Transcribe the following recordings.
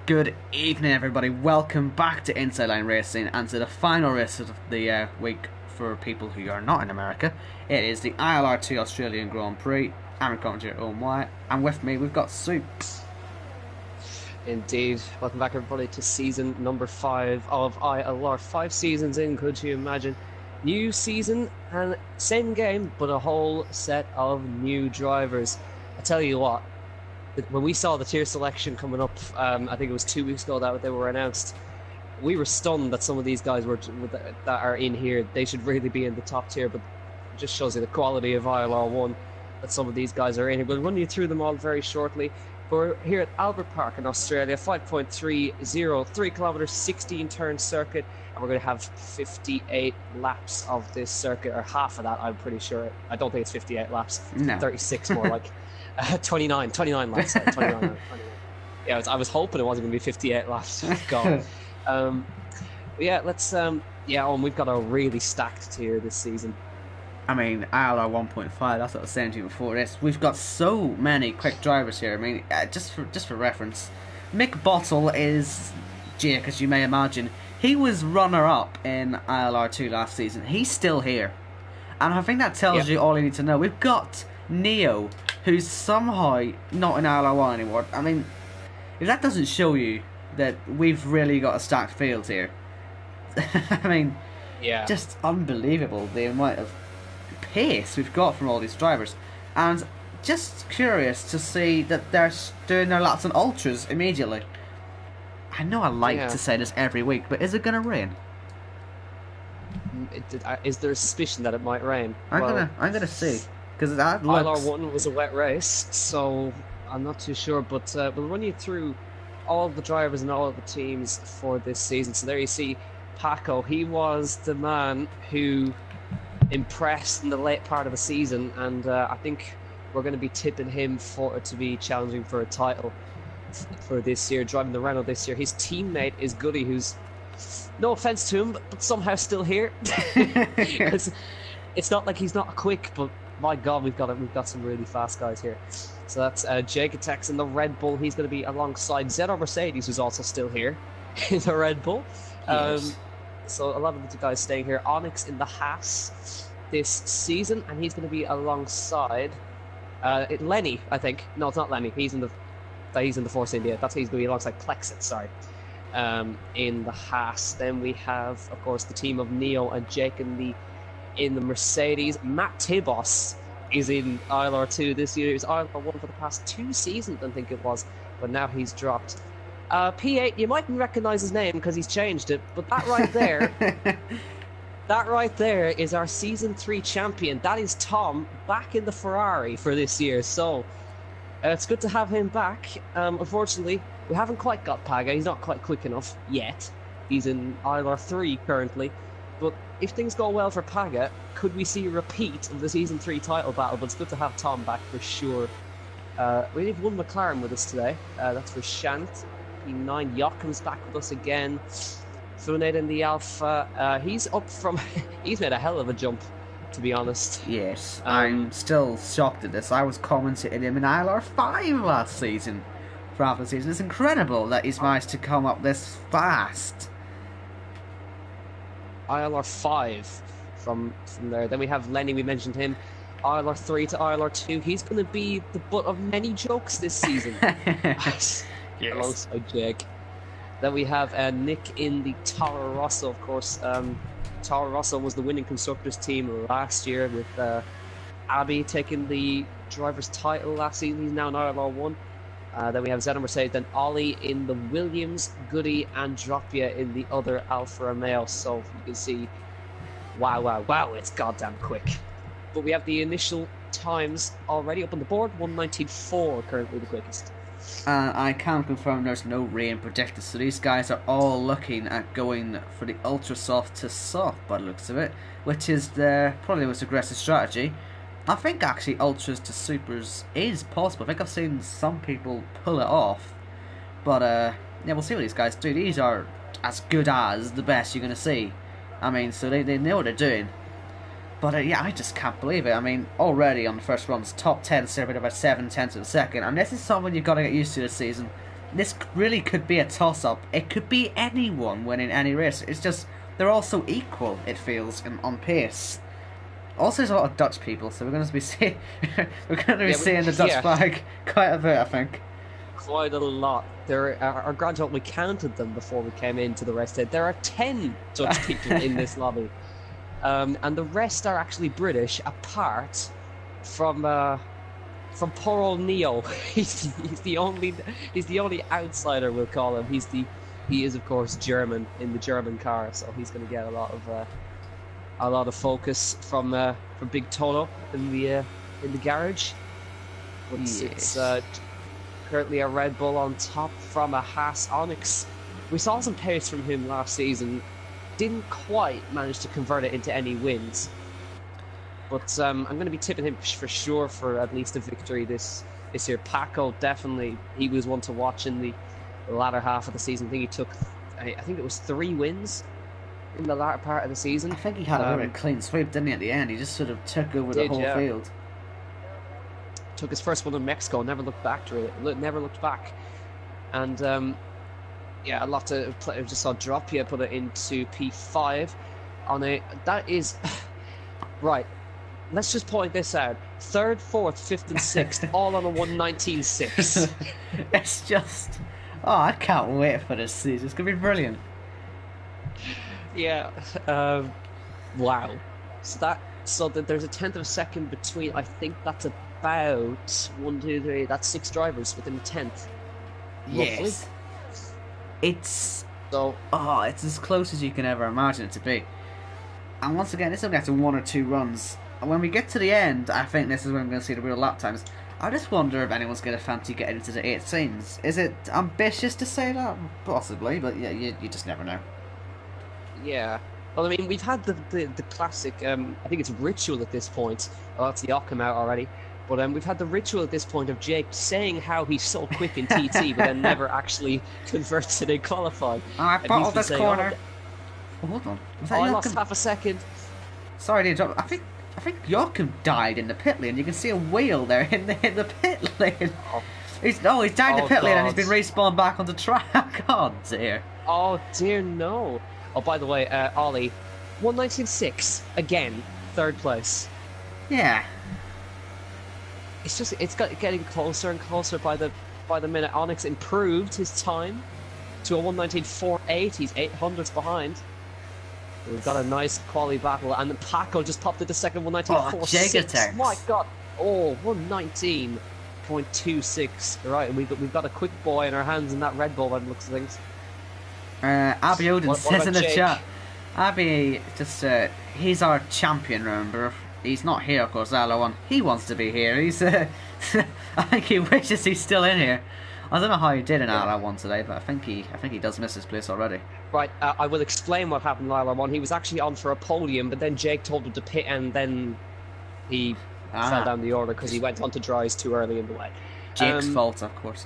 Good evening, everybody. Welcome back to Inside Line Racing and to the final race of the week for people who are not in America. It is the ILR2 Australian Grand Prix. I'm your commentator, Owen Wyatt, and with me we've got Soups. Indeed. Welcome back, everybody, to season number 5 of ILR. 5 seasons in, could you imagine? New season and same game, but a whole set of new drivers. I tell you what, when we saw the tier selection coming up, I think it was 2 weeks ago that they were announced, we were stunned that some of these guys that are in here, they should really be in the top tier, but it just shows you the quality of ILR1 that some of these guys are in here. We'll run you through them all very shortly. We're here at Albert Park in Australia, 5.30, 3 kilometres, 16 turn circuit, and we're going to have 58 laps of this circuit, or half of that, I'm pretty sure. I don't think it's 58 laps, No. 36 more like. 29 laps. Sorry, 29. Yeah, I was hoping it wasn't going to be 58 laps. God. Yeah, let's. Yeah, we've got a really stacked tier this season. I mean, ILR 1.5, that's what I was saying to you before this. We've got so many quick drivers here. I mean, just for reference, Mick Bottle is, Jake, as you may imagine, he was runner-up in ILR2 last season. He's still here. And I think that tells you all you need to know. We've got Neo, who's somehow not in ILR1 anymore. I mean, if that doesn't show you that we've really got a stacked field here, I mean, yeah, just unbelievable the amount of pace we've got from all these drivers. And just curious to see that they're doing their laps on ultras immediately. I know I like to say this every week, but is it going to rain? Is there a suspicion that it might rain? I'm gonna see, because that looks... ILR1 was a wet race, so I'm not too sure, but we'll run you through all of the drivers and all of the teams for this season. So there you see Paco. He was the man who impressed in the late part of the season, and I think we're going to be tipping him to be challenging for a title for this year, driving the Renault this year. His teammate is Goody, who's, no offense to him, but somehow still here. It's not like he's not quick, but my God, we've got some really fast guys here. So that's Jake Attacks in the Red Bull. He's going to be alongside Zeno Mercedes, who's also still here in the Red Bull. Yes. So a lot of the guys staying here. Onyx in the Haas this season, and he's going to be alongside Lenny, I think. No, it's not Lenny. He's in the Force India. That's who he's going to be alongside Plexit. Sorry. In the Haas. Then we have, of course, the team of Neo and Jake in the Mercedes. Matt Tibos is in ILR2 this year. He was ILR1 for the past 2 seasons, I think it was, but now he's dropped. P8, you mightn't recognise his name because he's changed it, but that right there is our Season 3 champion. That is Tom, back in the Ferrari for this year, so it's good to have him back. Unfortunately, we haven't quite got Paga. He's not quite quick enough yet. He's in ILR3 currently. But if things go well for Paga, could we see a repeat of the Season 3 title battle? But it's good to have Tom back for sure. We have one McLaren with us today. That's for Shant. P9 Joachim's back with us again. Funade in the Alpha. He's up from... he's made a hell of a jump, to be honest. Yes, I'm still shocked at this. I was commentating him in ILR5 last season. For half the season. It's incredible that he's managed to come up this fast. ILR5 from there. Then we have Lenny, we mentioned him. ILR3 to ILR2. He's going to be the butt of many jokes this season. Yes. Alongside Jake. Then we have Nick in the Toro Rosso, of course. Toro Rosso was the winning constructors team last year with Abby taking the driver's title last season. He's now in ILR1. Then we have Zeno Mercedes, then Ollie in the Williams, Goody and Dropia in the other Alfa Romeo. So you can see, wow, it's goddamn quick. But we have the initial times already up on the board. 1:19.4 currently the quickest. I can confirm there's no rain predicted, so these guys are all looking at going for the ultra soft to soft by the looks of it, which is probably the most aggressive strategy. I think actually ultras to supers is possible. I think I've seen some people pull it off, but yeah, we'll see what these guys do. These are as good as the best you're going to see. I mean, so they know what they're doing. But yeah, I just can't believe it. I mean, already on the first runs, top 10 separated by 7/10 of a second, and this is something you've got to get used to this season. this really could be a toss-up. It could be anyone winning any race. It's just they're all so equal. It feels on pace. Also, there's a lot of Dutch people, so we're going to be seeing seeing the Dutch flag quite a bit, I think. Quite a lot. There are Gran, we counted them before we came into the rest. There are 10 Dutch people in this lobby, and the rest are actually British, apart from poor old Neo. He's the only outsider, we'll call him. He is of course German in the German car, so he's going to get a lot of focus from Big Toto in the garage. But it's currently a Red Bull on top from a Haas Onyx. We saw some pace from him last season, didn't quite manage to convert it into any wins. But I'm going to be tipping him for sure for at least a victory this year. Paco, definitely, he was one to watch in the latter half of the season. I think he took, I think it was 3 wins in the latter part of the season. I think he had a bit of a clean sweep, didn't he, at the end? He just sort of took over the whole field. Took his first one in Mexico, never looked back to it. Never looked back. And a lot to play. I just saw Dropia put it into P5 on a. That is right. Let's just point this out: 3rd, 4th, 5th, and 6th, all on a 1:19.6. It's just, I can't wait for this season. It's gonna be brilliant. Yeah. Wow. So that there's a 10th of a second between. I think that's about 1, 2, 3. That's 6 drivers within a 10th. Yes. Roughly. It's as close as you can ever imagine it to be. And once again, it's only after 1 or 2 runs. And when we get to the end, I think this is when we're going to see the real lap times. I just wonder if anyone's going to fancy getting into the 18s. Is it ambitious to say that? Possibly, but yeah, you just never know. Yeah. Well, I mean, we've had the classic, I think it's ritual at this point. Oh, that's the Occam out already. But we've had the ritual at this point of Jake saying how he's so quick in TT, but then never actually converts it in qualifying. I bottled this corner. Hold on. I lost half a second. Sorry to interrupt. I think Joachim died in the pit lane. You can see a wheel there in the pit lane. He's died in the pit lane and he's been respawned back on the track. Oh dear. Oh dear, no. Oh, by the way, Ollie, 1:19.6 again, 3rd place. Yeah. It's getting closer and closer by the minute. Onyx improved his time to a 1:19.48. He's 800ths behind. We've got a nice quality battle, and Paco just popped into second 1:19.46. My God! Oh, 1:19.26. Right, and we've got a quick boy in our hands in that Red Bull by the looks of things. Abby Odin says in the chat. Abby just he's our champion. Remember, he's not here, of course. ILR1. He wants to be here. He's I think he wishes he's still in here. I don't know how he did in ILR1 today, but I think he does miss his place already. Right, I will explain what happened in ILR1. He was actually on for a podium, but then Jake told him to pit, and then he fell down the order because he went on to dries too early in the way. Jake's fault, of course.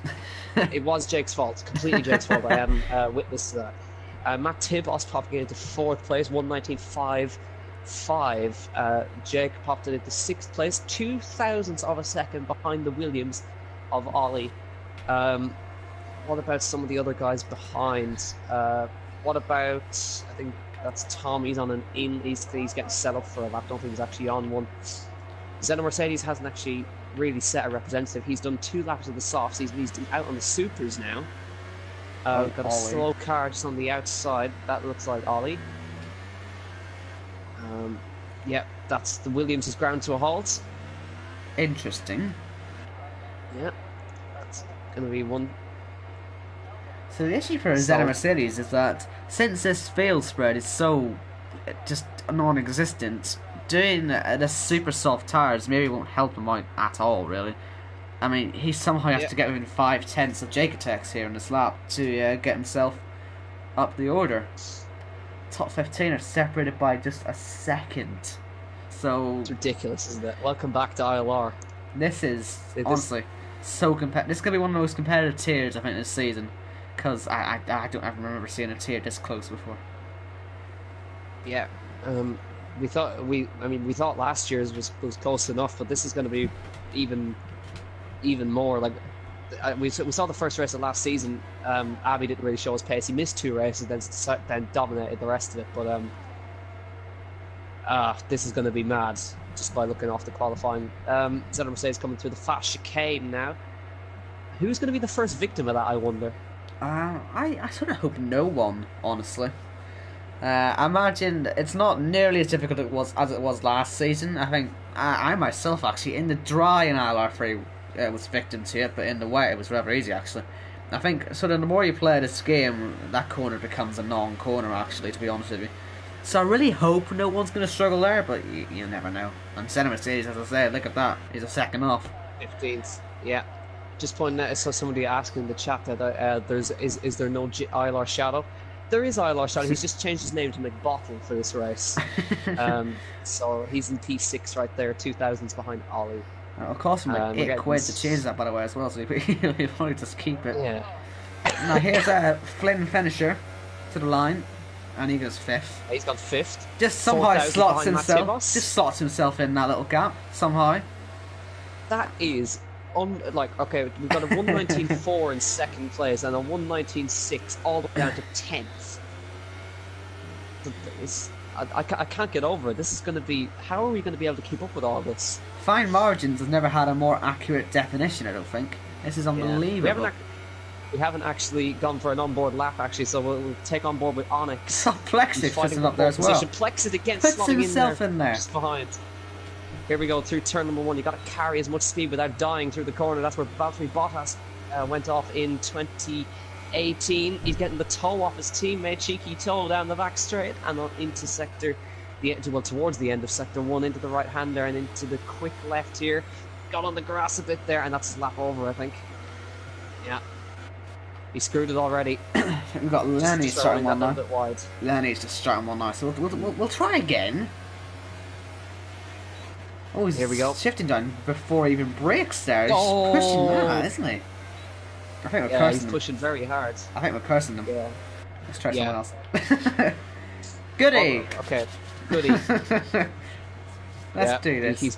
It was Jake's fault, completely Jake's fault. I am witness to that. Matt Tibos popping into 4th place, 1:19.55. Jake popped it into 6th place, 0.02 of a second behind the Williams of Ollie. What about some of the other guys behind? What about, I think that's Tom, he's on an in, he's getting set up for a lap. Don't think he's actually on one. Zeno Mercedes hasn't actually really set a representative. He's done 2 laps of the softs. He's out on the supers now. Got a slow car just on the outside. That looks like Ollie. Yeah, that's the Williams is ground to a halt. Interesting. Yeah, that's going to be one. So the issue for Zeno Mercedes is that since this field spread is so just non-existent, doing the super soft tires maybe won't help him out at all, really. I mean, he somehow has to get within 5/10 of Jake attacks here in this lap to get himself up the order. Top 15 are separated by just a second. So it's ridiculous, isn't it? Welcome back to ILR. This is honestly so competitive. This is going to be one of the most competitive tiers I think this season, because I don't ever remember seeing a tier this close before. Yeah, we thought last year's was close enough, but this is going to be even more. Like, we saw the first race of last season. Abbey didn't really show his pace. He missed 2 races, then dominated the rest of it. But this is going to be mad just by looking off the qualifying. Zeta Mercedes coming through the fast chicane now. Who's going to be the first victim of that, I wonder? I sort of hope no one, honestly. I imagine it's not nearly as difficult as it was last season. I think I myself, actually, in the dry in ILR3, was victim to it, but in the wet it was rather easy, actually. I think, sort of, the more you play this game, that corner becomes a non-corner, actually, to be honest with you. So I really hope no one's going to struggle there, but you never know. And Senna Mercedes, as I said, look at that, he's a second off. 15th, yeah. Just pointing out, I saw somebody asking in the chat that is there no ILR Shadow? There is ILR Shadow, he's just changed his name to McBottle for this race. So he's in P6 right there, 2000s behind Ollie. It'll cost him like £8 to change that, by the way, as well, so he'll probably just keep it. Yeah. Now here's a Flynn finisher to the line, and he goes 5th. He's gone 5th. Just somehow slots himself in that little gap, somehow. That is, okay, we've got a 1:19.4 in second place, and a 1:19.6 all the way down to 10th. I can't get over it. This is going to be... How are we going to be able to keep up with all this? Fine margins has never had a more accurate definition, I don't think. This is unbelievable. Yeah. We haven't actually gone for an onboard lap, actually, so we'll take on board with Onyx. So Plexit fighting up there as well. Plexit again, puts slotting himself in there. Just behind. Here we go, through turn number 1. You've got to carry as much speed without dying through the corner. That's where Valtteri Bottas went off in 2018. He's getting the toe off his teammate, cheeky toe down the back straight, and on into towards the end of sector 1, into the right hander and into the quick left here. Got on the grass a bit there, and that's a lap over, I think. Yeah. He screwed it already. We've got Lenny starting one now. Wide. Lenny's just starting one now, so we'll try again. Oh, he's here we go. Shifting down before he even breaks there. He's pushing that, isn't he? I think we're cursing he's pushing very hard. I think we're cursing them. Yeah. Let's try someone else. Goody! Oh, okay, goody. Let's do this.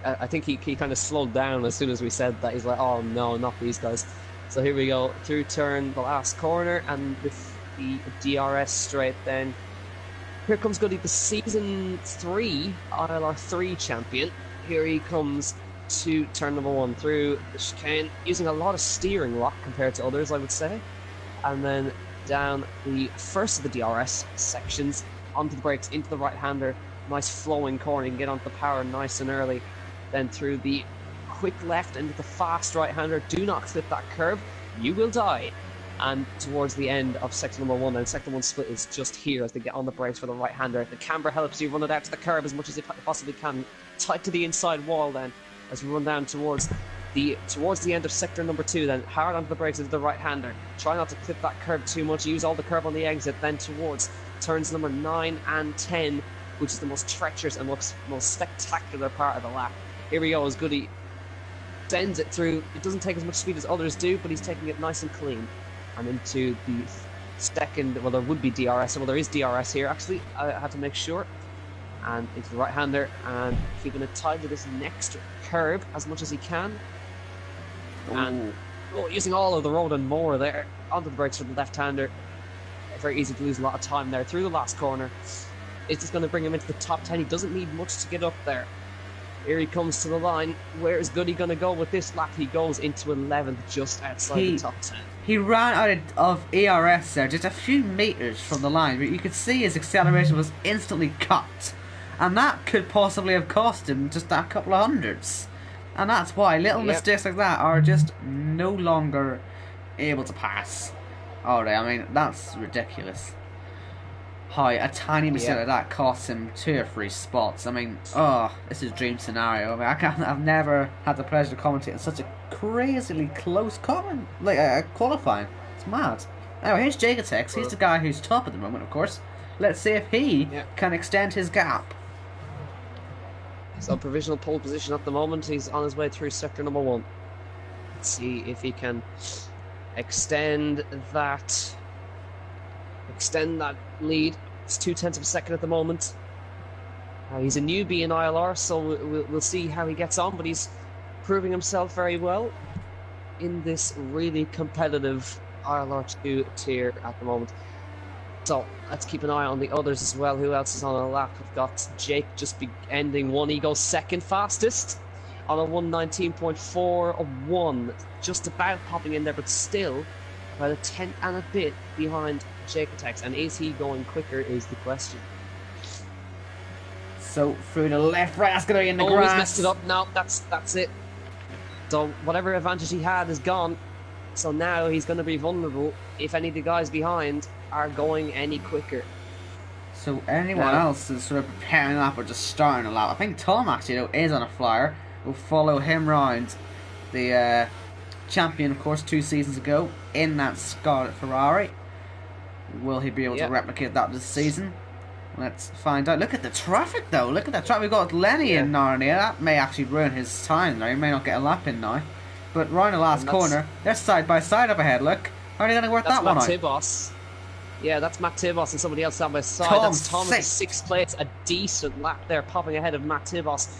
I think he kind of slowed down as soon as we said that. He's like, oh no, not these guys. So here we go, through turn, the last corner, and with the DRS straight then. Here comes Goody, the Season 3 ILR3 champion. Here he comes to turn number 1 through the chicane, using a lot of steering lock compared to others, I would say. And then down the first of the DRS sections, onto the brakes, into the right-hander. Nice flowing corner, you can get onto the power nice and early. Then through the quick left into the fast right-hander. Do not clip that curb, you will die. And towards the end of sector number 1, and sector 1 split is just here as they get on the brakes for the right-hander. The camber helps you run it out to the curb as much as you possibly can. Tight to the inside wall then, as we run down towards the end of sector number 2 then. Hard onto the brakes into the right-hander. Try not to clip that curb too much. Use all the curb on the exit. Then towards turns number 9 and 10, which is the most treacherous and most spectacular part of the lap. Here we go as Goody sends it through. It doesn't take as much speed as others do, but he's taking it nice and clean. And into the second, well, there would be DRS, well, there is DRS here, actually. I had to make sure. And into the right-hander, and keeping it tied to this next curb as much as he can. And using all of the road and more there. Onto the brakes for the left-hander. Very easy to lose a lot of time there through the last corner. It's just going to bring him into the top 10. He doesn't need much to get up there. Here he comes to the line. Where is Goody going to go with this lap? He goes into 11th, just outside the top 10. He ran out of ERS there, just a few meters from the line, but you could see his acceleration was instantly cut. And that could possibly have cost him just a couple of hundreds. And that's why little mistakes like that are just no longer able to pass. Alright, I mean, that's ridiculous. How a tiny mistake like that costs him 2 or 3 spots. I mean, this is a dream scenario. I mean, I've never had the pleasure of commentating such a crazily close qualifying. It's mad. Anyway, here's Jagetex. He's the guy who's top at the moment, of course. Let's see if he can extend his gap. He's on provisional pole position at the moment. He's on his way through sector number 1. Let's see if he can extend that lead. It's 0.2 of a second at the moment. He's a newbie in ILR, so we'll see how he gets on, but he's proving himself very well. in this really competitive ILR2 tier at the moment. So let's keep an eye on the others as well. Who else is on a lap? We've got Jake just ending one. He goes second fastest on a 119.41. Just about popping in there, but still about a tenth and a bit behind Jake Attacks. And is he going quicker is the question. So through the left, right, that's going to be in the He's grass. messed it up. No, that's it. So whatever advantage he had is gone. So now he's going to be vulnerable if any of the guys behind are going any quicker. So anyone else is sort of preparing a lap or just starting a lap. I think Tom actually though is on a flyer. We'll follow him round. The champion, of course, 2 seasons ago in that Scarlet Ferrari. Will he be able to replicate that this season? Let's find out. Look at the traffic though. Look at that traffic. We've got Lenny in Narnia. That may actually ruin his time though. He may not get a lap in now. But round the last corner, they're side by side up ahead. Look. How are they going to work that one out? Tibos. Yeah, that's Matt Tibos and somebody else side by side. That's Tom at 6th place. A decent lap there, popping ahead of Matt Tibos.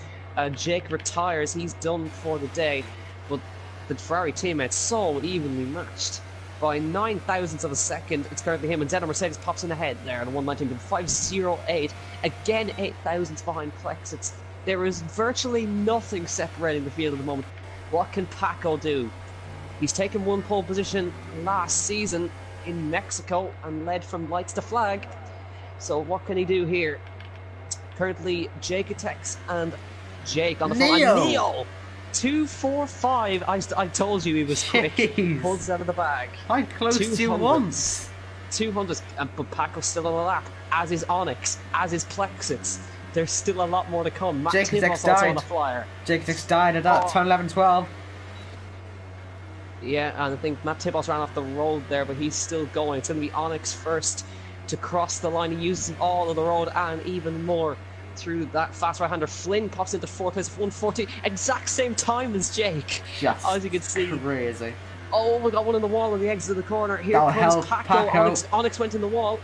Jake retires. He's done for the day. But the Ferrari teammates so evenly matched. By 9 thousandths of a second, it's currently him. And Zeno Mercedes pops in ahead there at 119.508. Again, 8 thousandths behind Plex. There is virtually nothing separating the field at the moment. What can Paco do? He's taken 1 pole position last season in Mexico and led from lights to flag. So what can he do here? Currently, Jake Attacks and Jake on the front. Neo! 245. I told you he was quick. Pulls out of the bag. I close to once. 200. But Paco's still on the lap, as is Onyx, as is Plexits. There's still a lot more to come. Jake Attacks also on the flyer. Jake Attacks died at that turn 11-12. Yeah, and I think Matt Tibos ran off the road there, but he's still going. It's going to be Onyx first to cross the line. He uses all of the road and even more through that fast right-hander. Flynn pops into 4th place, 140, exact same time as Jake. Yes, as you can see. Crazy. Oh, we got one in the wall on the exit of the corner. Here comes Paco. Onyx went in the wall.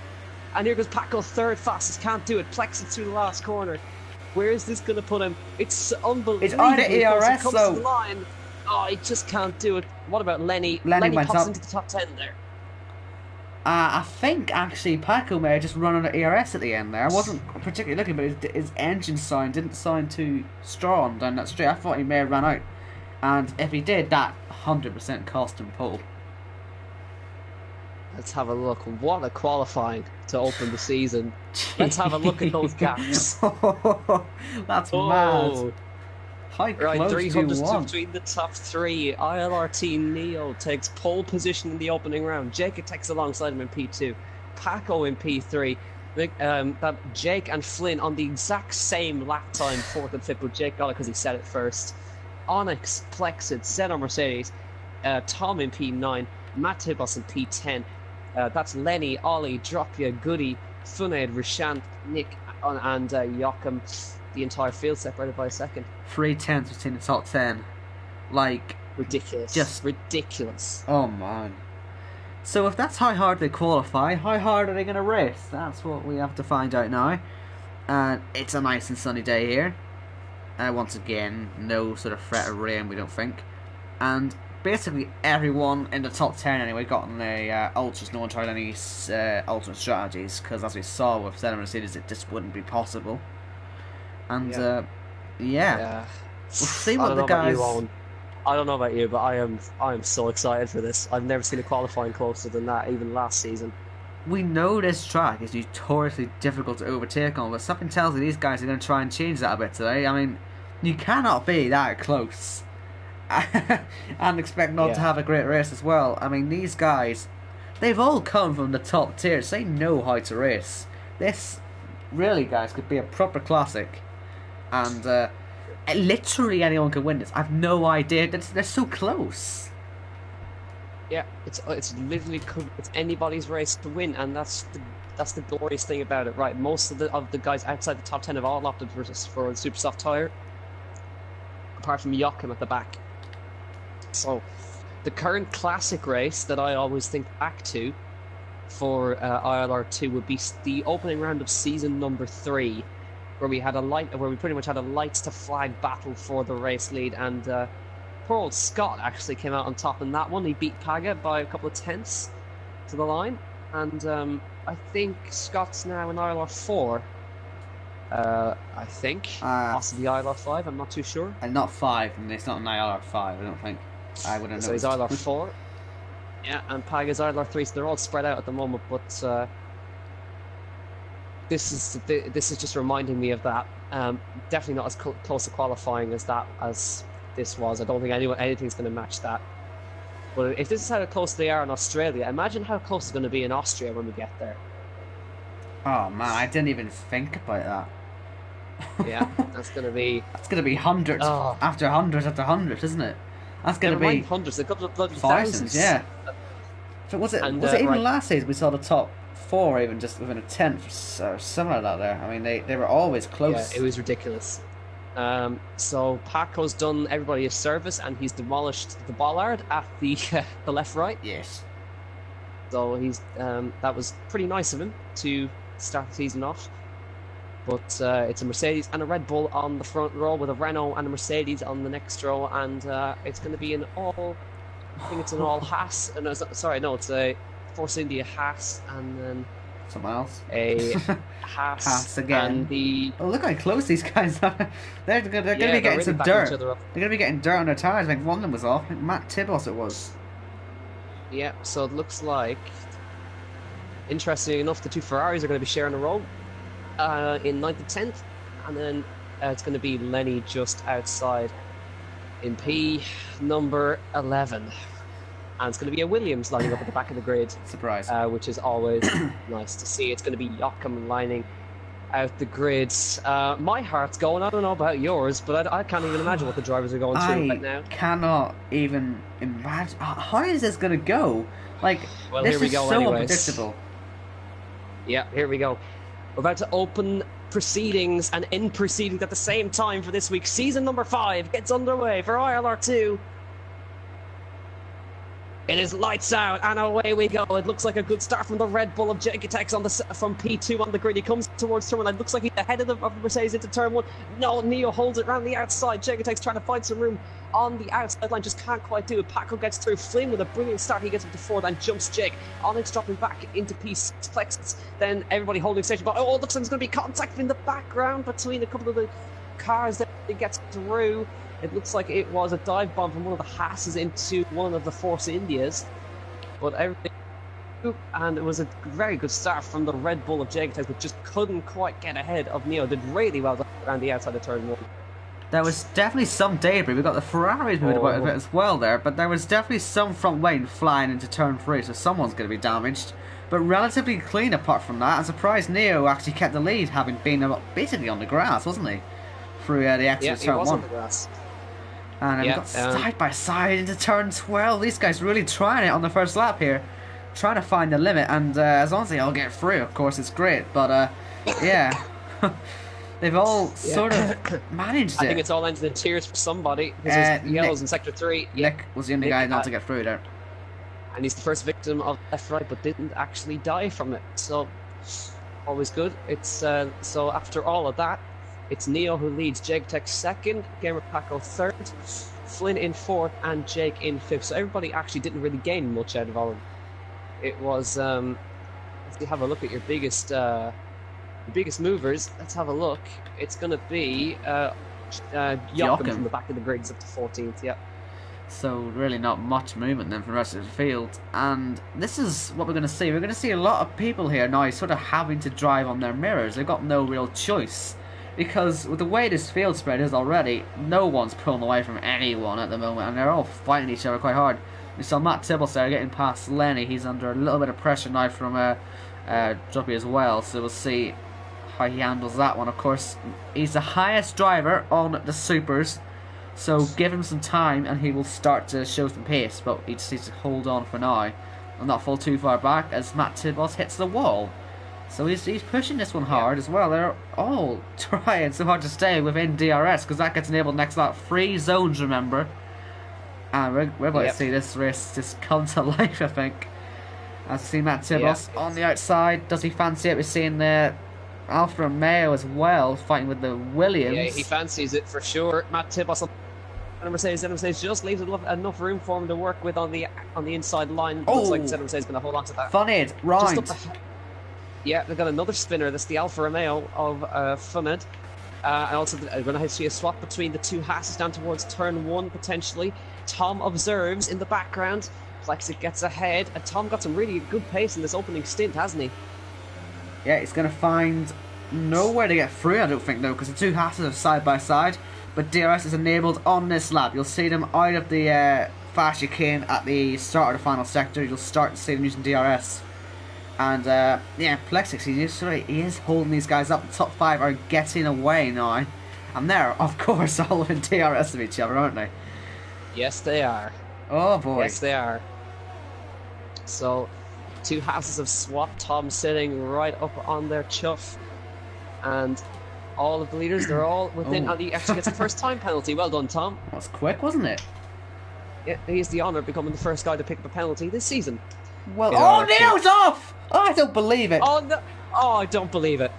And here goes Paco, 3rd fastest. Can't do it. Plexits through the last corner. Where is this going to put him? It's unbelievable. It's on the ERS, comes to the line. Oh, he just can't do it. What about Lenny? Lenny pops into the top 10 there. I think actually Paco may have just run on the ERS at the end there. I wasn't particularly looking, but his engine sign didn't sign too strong down that straight. I thought he may have run out. And if he did, that 100% cost him pole. Let's have a look. What a qualifying to open the season. Let's have a look at those gaps. That's mad. How close 300 between the top 3. ILRT Neo takes pole position in the opening round. Jake Attacks alongside him in P2. Paco in P3. That Jake and Flynn on the exact same lap time, 4th and 5th, but Jake got it because he said it first. Onyx, Plexit, Zeno Mercedes, Tom in P9, Matt Tibos in P10. That's Lenny, Ollie, Dropia, Goody, Funed, Rishant, Nick, and Joachim. The entire field separated by a second. 3 tenths between the top 10. Like, ridiculous. Just ridiculous. Oh man. So if that's how hard they qualify, how hard are they going to race? That's what we have to find out now. It's a nice and sunny day here. Once again, no sort of threat of rain, we don't think. And basically everyone in the top 10 anyway got on the ultras. No one tried any ultimate strategies, because as we saw with Zeno Mercedes, it just wouldn't be possible. And we'll see what the guys. I don't know about you, but I am so excited for this. I've never seen a qualifying closer than that, even last season. We know this track is notoriously difficult to overtake on, but something tells me these guys are going to try and change that a bit today. I mean, you cannot be that close and expect not to have a great race as well. I mean, these guys, they've all come from the top tiers. They know how to race. This, really, guys, could be a proper classic. And literally anyone could win this. I've no idea. They're so close. Yeah, it's literally it's anybody's race to win, and that's the glorious thing about it, right? Most of the guys outside the top 10 have all opted for the super soft tire, apart from Joachim at the back. So, the current classic race that I always think back to for ILR2 would be the opening round of season number 3, where we pretty much had a lights to flag battle for the race lead, and poor old Scott actually came out on top in that one. He beat Paga by a couple of tenths to the line, and I think Scott's now in ILR4. I think possibly ILR5. I'm not too sure. And not 5, and it's not an ILR5. I don't think. I wouldn't know. So he's ILR4. Yeah, and Paga's ILR3. So they're all spread out at the moment, but this is just reminding me of that. Definitely not as close to qualifying as this was. I don't think anything's going to match that. But if this is how close they are in Australia, imagine how close it's going to be in Austria when we get there. Oh man, I didn't even think about that. Yeah, that's going to be... That's going to be hundreds after hundreds after hundreds, isn't it? That's going to be... hundreds, a couple of bloody thousands. Yeah. So was it even last season we saw the top 4 even just within a tenth or something like that there? I mean, they were always close. Yeah, it was ridiculous. So Paco's done everybody a service and he's demolished the bollard at the left-right. Yes. So he's that was pretty nice of him to start the season off. But it's a Mercedes and a Red Bull on the front row with a Renault and a Mercedes on the next row, and it's going to be an all... I think it's an all Haas. Sorry, no, it's a Force India Haas, and then someone else. A Haas, Haas again. And the... Oh, look how close these guys are. They're going to be getting really some dirt. They're going to be getting dirt on their tyres. I think one of them was off. I think Matt Tibos it was. Yeah, so it looks like, interestingly enough, the two Ferraris are going to be sharing a row in 9th and 10th, and then it's going to be Lenny just outside in P number 11. And it's going to be a Williams lining up at the back of the grid. Surprise. Which is always nice to see. It's going to be Joachim lining out the grids. My heart's going, I don't know about yours, but I can't even imagine what the drivers are going through right now. I cannot even imagine. How is this going to go? Like, well, this here we is go so anyways. unpredictable. Yeah, here we go. We're about to open proceedings and end proceedings at the same time for this week. Season number 5 gets underway for ILR2. It is lights out, and away we go. It looks like a good start from the Red Bull of Jegitex from P2 on the grid. He comes towards turn 1. It looks like he's ahead of the Mercedes into turn 1. No, Neo holds it around the outside. Jegitex trying to find some room on the outside line, just can't quite do it. Paco gets through. Flynn with a brilliant start. He gets up to 4th and jumps Jake. Onyx dropping back into P6 Plexus. Then everybody holding station. But it looks like there's going to be contact in the background between a couple of the cars that he gets through. It looks like it was a dive bomb from one of the Haas's into one of the Force Indias. But everything... And it was a very good start from the Red Bull of Jegitex, but just couldn't quite get ahead of Neo. Did really well around the outside of turn 1. There was definitely some debris. We got the Ferraris moving about a bit as well there, but there was definitely some front wing flying into turn 3, so someone's going to be damaged. But relatively clean apart from that. I'm surprised Neo actually kept the lead, having been basically on the grass, wasn't he? Through the exit of turn 1. On the grass. And then we got side by side into turn 12. These guys really trying it on the first lap here. Trying to find the limit, and as long as they all get through, of course, it's great. But, yeah. They've all sort of managed it. I think it's all ended in tears for somebody. Because yellows in Sector 3. Nick was the only guy not to get through there. And he's the first victim of left-right, but didn't actually die from it. So, always good. It's so after all of that, it's Neo who leads, Jegtech 2nd, Gamer Paco 3rd, Flynn in 4th, and Jake in 5th. So everybody actually didn't really gain much out of all of them. It was, if you have a look at your biggest movers, let's have a look. It's going to be Joachim from the back of the grids up to 14th, yeah. So really not much movement then from the rest of the field. And this is what we're going to see. We're going to see a lot of people here now sort of having to drive on their mirrors. They've got no real choice. Because with the way this field spread is already, no one's pulling away from anyone at the moment. And they're all fighting each other quite hard. We saw Matt Tibbles there getting past Lenny. He's under a little bit of pressure now from Druppy as well. So we'll see how he handles that one. Of course, he's the highest driver on the Supers. So give him some time and he will start to show some pace. But he just needs to hold on for now and not fall too far back as Matt Tibbles hits the wall. So he's pushing this one hard as well. They're all trying so hard to stay within DRS because that gets enabled next lap. 3 zones, remember. And we're about to see this race just come to life, I think. As we see Matt Tibbles on the outside. Does he fancy it? We're seeing the Alfa Romeo as well, fighting with the Williams. Yeah, he fancies it for sure. Matt Tibbles Mercedes just leaves enough room for him to work with on the inside line. Oh, looks like Mercedes is going to hold on to that. Funid, right. Yeah, they've got another spinner. That's the Alfa Romeo of Funid. And also, we're going to see a swap between the two Hasses down towards turn 1, potentially. Tom observes in the background. Plexic gets ahead. And Tom got some really good pace in this opening stint, hasn't he? Yeah, he's going to find nowhere to get through, I don't think, though, because the two Hasses are side by side. But DRS is enabled on this lap. You'll see them out of the fast chicane at the start of the final sector. You'll start to see them using DRS. And, yeah, Plexix, he is holding these guys up. The top 5 are getting away now. And they're, of course, all in DRS of each other, aren't they? Yes, they are. Oh, boy. Yes, they are. So, two Hasses have swapped. Tom sitting right up on their chuff. And all of the leaders, they're all within. And he actually gets a first time penalty. Well done, Tom. That was quick, wasn't it? Yeah, he has the honour of becoming the first guy to pick up a penalty this season. Well, oh, Neil's off! Oh, I don't believe it. Oh, no. Oh, I don't believe it.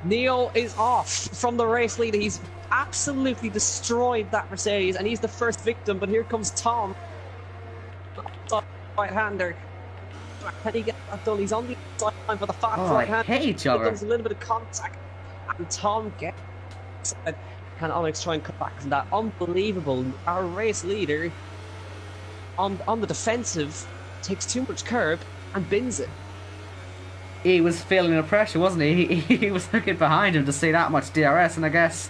Neil is off from the race leader. He's absolutely destroyed that Mercedes, and he's the first victim. But here comes Tom, right-hander. Can he get that done? He's on the inside line for the fast right hand. Hate each other. There's a little bit of contact, and Tom gets. Can Onyx try and cut back from that? Unbelievable! Our race leader on the defensive takes too much curb and bins it. He was feeling the pressure, wasn't he? He was looking behind him to see that much DRS, and I guess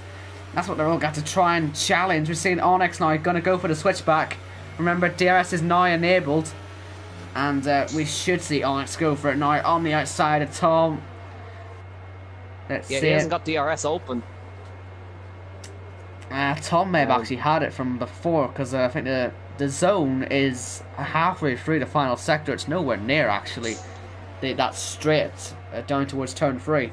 that's what they're all got to try and challenge. We're seeing Onyx now going to go for the switchback. Remember, DRS is now enabled, and we should see Onyx go for it now on the outside of Tom. Let's see. He hasn't got DRS open. Tom may have actually had it from before, because I think the zone is halfway through the final sector. It's nowhere near, actually. That's straight down towards turn 3.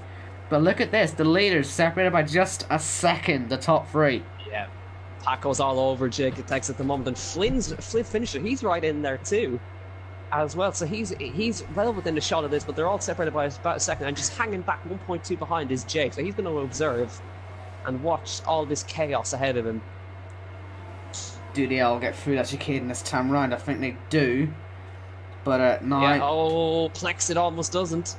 But look at this. The leaders separated by just a second, the top 3. Yeah. Paco's all over Jake Tex at the moment. And Flynn finisher, he's right in there too, as well. So he's well within the shot of this, but they're all separated by about a second. And just hanging back 1.2 behind is Jake. So he's going to observe and watch all this chaos ahead of him. Do they all get through that chicane this time round? I think they do. But now... Yeah, oh, Plex, it almost doesn't.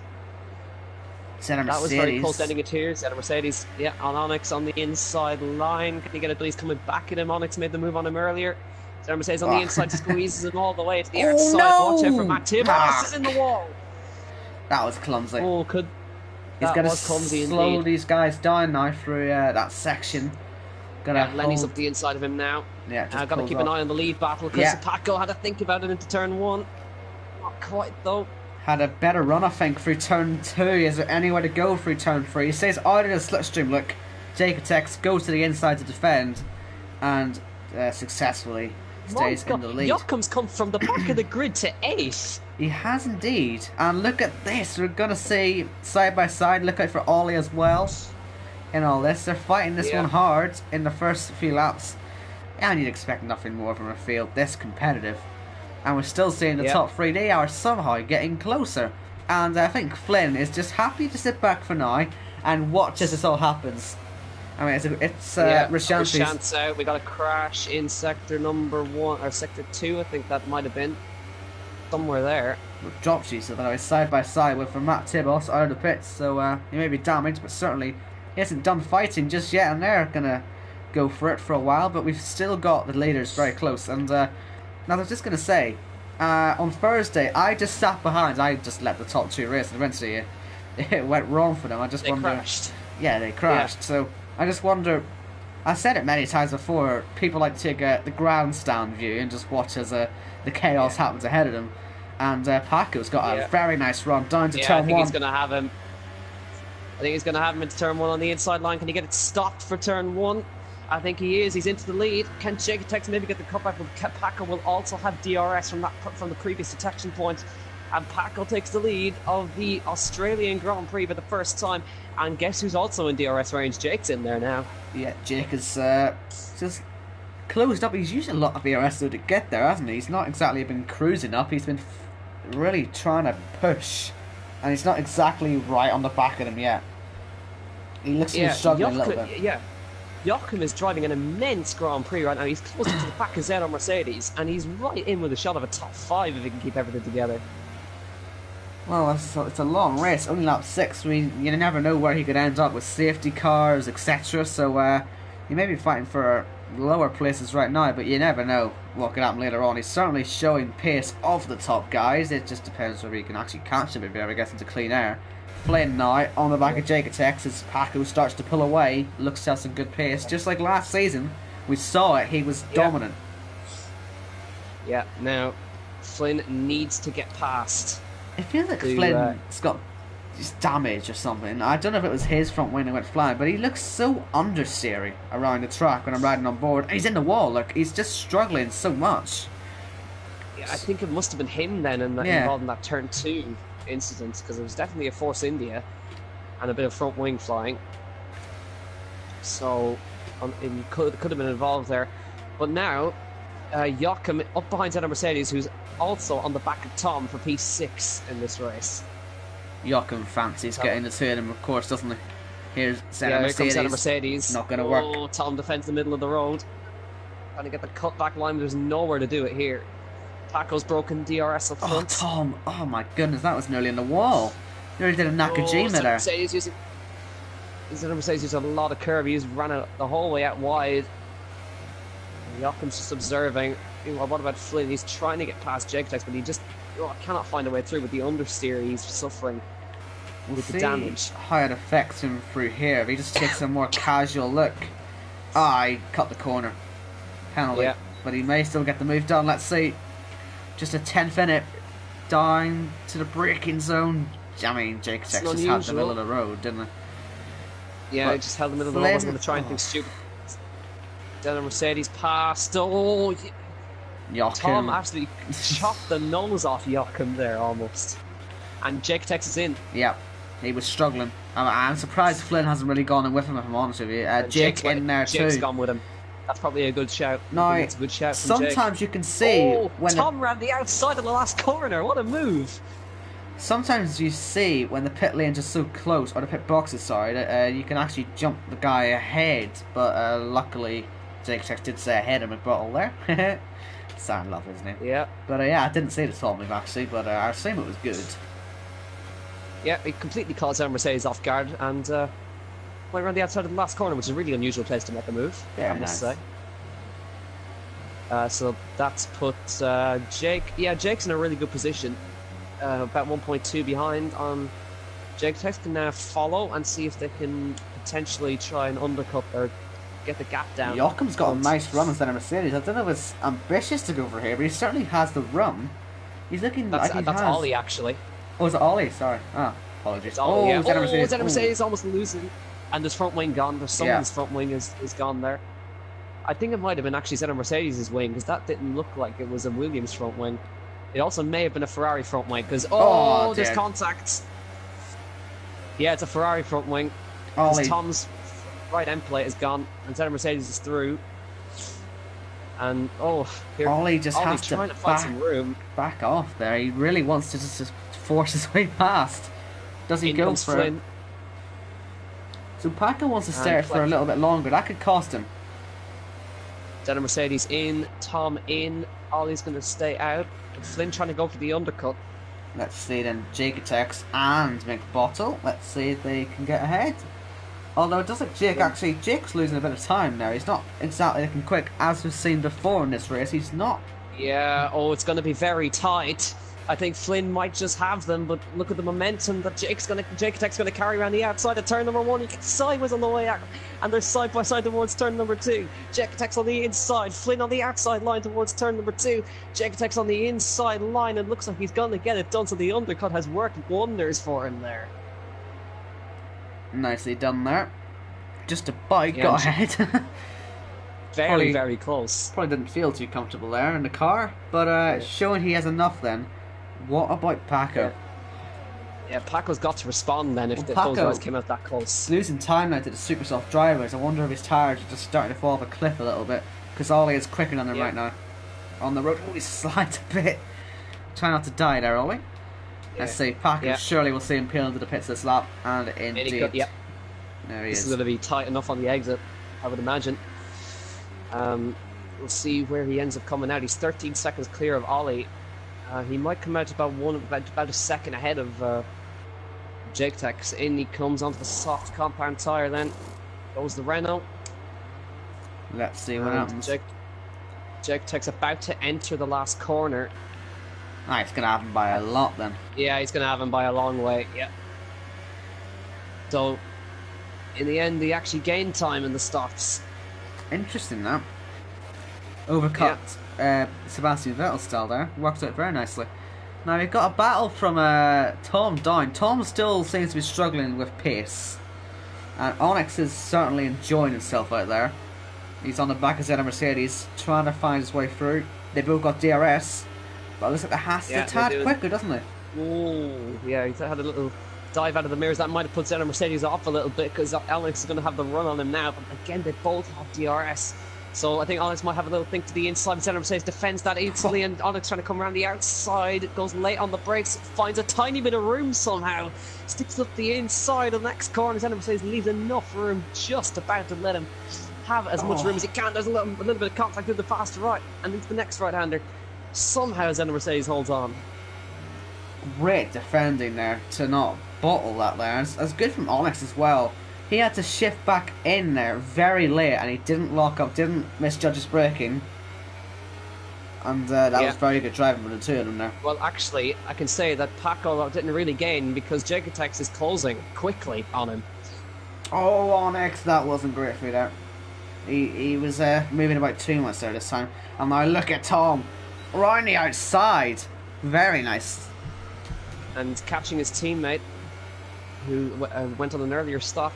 That was very close, ending it here. Senna Mercedes, yeah, on Onyx on the inside line. Can he get it? But he's coming back at him. Onyx made the move on him earlier. Senna Mercedes on the inside squeezes him all the way to the outside. No! Watch out for Matt Tibbs. Is in the wall. That was clumsy. Oh, He's going to slow these guys down now through that section. Lenny's up the inside of him now. Yeah, just got to keep an eye on the lead battle, because Paco had to think about it into turn 1. Not quite, though. Had a better run, I think, through turn 2. Is there anywhere to go through turn 3? He stays out of the slipstream. Look, Jacotex goes to the inside to defend, and successfully stays in the lead. Yoakum's come from the back of the grid to 8th. He has indeed. And look at this. We're going to see side by side. Look out for Ollie as well in all this. They're fighting this one hard in the first few laps. And you'd expect nothing more from a field this competitive. And we're still seeing the top 3. They are somehow getting closer. And I think Flynn is just happy to sit back for now and watch as this all happens. I mean, it's Rashan's out. We got a crash in sector number 1, or sector 2, I think that might have been. Somewhere there. Drop sheet, so that I was side by side with Matt Tibbs out of the pits. So he may be damaged, but certainly he hasn't done fighting just yet. And they're going to go for it for a while. But we've still got the leaders very close. And now I was just going to say, on Thursday, I just sat behind. I just let the top 2 race, and eventually it went wrong for them. They crashed. Yeah, they crashed. Yeah. So I just wonder. I said it many times before. People like to take the grandstand view and just watch as the chaos happens ahead of them. And Paco's got a very nice run down to turn 1. I think he's going to have him. I think he's going to have him into turn 1 on the inside line. Can he get it stopped for turn 1? I think he is. He's into the lead. Can Jacotex maybe get the cutback? But Paco will also have DRS from the previous detection point. And Paco takes the lead of the Australian Grand Prix for the first time. And guess who's also in DRS range? Jake's in there now. Yeah, Jake is just closed up. He's used a lot of DRS to get there, hasn't he? He's not exactly been cruising up. He's been really trying to push. And he's not exactly right on the back of them yet. He looks to be struggling a little bit. Yeah. Joachim is driving an immense Grand Prix right now. He's close to the back of Zed on Mercedes, and he's right in with a shot of a top 5 if he can keep everything together. Well, it's a long race, only lap 6. You never know where he could end up with safety cars, etc. So he may be fighting for lower places right now, but you never know what could happen later on. He's certainly showing pace of the top guys. It just depends whether he can actually catch him if he ever gets into clean air. Flynn now on the back of Jacotex as Paco starts to pull away, looks to have some good pace. Just like last season, we saw it, he was dominant. Yeah, now Flynn needs to get past. I feel like Flynn's got just damage or something. I don't know if it was his front wing that went flying, but he looks so understeery around the track when I'm riding on board. And he's in the wall, look, he's just struggling so much. Yeah, I think it must have been him then involved in that turn 2 incident, because it was definitely a Force India and a bit of front wing flying. So it could have been involved there. But now, Joachim up behind Zeta Mercedes, who's also on the back of Tom for P6 in this race. Joachim fancies getting the two of them, of course, doesn't he? Here's Zeta Mercedes. Here comes Zeta Mercedes. Not going to work. Tom defends the middle of the road. Trying to get the cutback line, but there's nowhere to do it here. Paco's broken DRS up front. Oh, Tom. Oh, my goodness. That was nearly in the wall. Nearly did a Nakajima there. Zeta Mercedes using a lot of curve. He's ran it the whole way out wide. Joachim's just observing. What about Flynn? He's trying to get past Jaketex, but he just cannot find a way through with the understeer he's suffering with the damage. How it affects him through here. If he just takes a more casual look. He cut the corner. Penalty. Yeah. But he may still get the move done. Let's see. Just a 10th minute down to the braking zone. I mean, Jaketex just had the middle of the road, didn't he? Yeah, he just held the middle of the road. Wasn't going to try anything stupid. Then Mercedes passed. Oh, Joachim. Tom absolutely chopped the nose off Joachim there almost. And Jaketex is in. Yeah, he was struggling. I'm surprised Flynn hasn't really gone in with him, if I'm honest with you. Jake's in there too. Jake's gone with him. That's probably a good shout. No, it's a good shout from sometimes Jake. You can see when Tom ran the outside of the last corner. What a move! Sometimes you see when the pit lanes are so close, or the pit boxes, sorry, you can actually jump the guy ahead. But luckily, Jaketex did say ahead of McBottle there. Sound love, isn't it? Yeah. But I didn't see the Tom move actually, but I assume it was good. Yeah, it completely caught Zeta Mercedes off guard and went around the outside of the last corner, which is a really unusual place to make a move. Yeah, I must say. So that's put Jake. Yeah, Jake's in a really good position. About 1.2 behind on Jaketex. Can now follow and see if they can potentially try and undercut or get the gap down. Joachim's got a nice run instead of Mercedes. I don't know if it's ambitious to go for here, but he certainly has the run. He's looking like he that's has... Ollie, actually. Oh, is it Ollie? Sorry. Apologies. Ollie, yeah. Mercedes. Zeta Mercedes almost losing. And there's front wing gone. There's someone's front wing is gone there. I think it might have been actually Zeta Mercedes' wing, because that didn't look like it was a Williams front wing. It also may have been a Ferrari front wing, because there's contact. Yeah, it's a Ferrari front wing. Tom's right end plate is gone, and Zeta Mercedes is through. And here Ollie just has to find some room. Back off there. He really wants to just force his way past. Does he go for it? So Paco wants to stay for a little bit longer. That could cost him. Zeta Mercedes in, Tom in. Ollie's going to stay out. Flynn trying to go for the undercut. Let's see then. Jaketex and McBottle. Let's see if they can get ahead. Although it does look Jake's losing a bit of time now. He's not exactly looking quick, as we've seen before in this race. He's not. Yeah, it's going to be very tight. I think Flynn might just have them, but look at the momentum that Jaketex going to carry around the outside of turn number 1. He gets sideways on the way out, and they're side by side towards turn number 2. Jaketex on the inside, Flynn on the outside line towards turn number 2. Jaketex on the inside line, and looks like he's going to get it done. So the undercut has worked wonders for him there. Nicely done there. Just a bike got ahead. Very close. Probably didn't feel too comfortable there in the car, but showing he has enough then. What about Paco? Yeah, Paco's got to respond then if those guys came out that close. Losing time now to the super soft drivers. I wonder if his tyres are just starting to fall off a cliff a little bit, because Ollie is quicker than him right now. On the road, he slides a bit. Try not to die there, Ollie. Let's see, Paco surely will see him peel into the pits this lap, and indeed. There he is. This is going to be tight enough on the exit. I would imagine. We'll see where he ends up coming out. He's 13 seconds clear of Ollie. He might come out about a second ahead of Jake Tex. In he comes onto the soft compound tyre. Then goes the Renault. Let's see what happens. Jake Tex about to enter the last corner. Ah, he's gonna have him by a lot then. Yeah, he's gonna have him by a long way. Yeah. So, in the end, he actually gained time in the stops. Interesting that. Overcut Sebastian Vettel style there. Worked out very nicely. Now we've got a battle from Tom down. Tom still seems to be struggling with pace. And Onyx is certainly enjoying himself out there. He's on the back of Zeta Mercedes, trying to find his way through. They both got DRS. But it looks like the Haas is a tad quicker, doesn't it? Oh, yeah, he had a little dive out of the mirrors. That might have put Zeta Mercedes off a little bit because Alex is going to have the run on him now. But again, they both have DRS. So I think Alex might have a little think to the inside. But Zeta Mercedes defends that easily, and Alex trying to come around the outside. Goes late on the brakes, finds a tiny bit of room somehow. Sticks up the inside of the next corner. Zeta Mercedes leaves enough room just about to let him have as much room as he can. There's a little bit of contact with the faster right and into the next right-hander. Somehow Zeta Mercedes holds on. Great defending there to not bottle that there. And it's good from Onyx as well. He had to shift back in there very late and he didn't lock up, didn't misjudge his braking. And that was very good driving for the two of them there. Well, actually, I can say that Paco didn't really gain because Jacotex is closing quickly on him. Oh, Onyx, that wasn't great for you there. He was moving about 2 months there this time. And now look at Tom. Right on the outside. Very nice. And catching his teammate, who went on an earlier stop.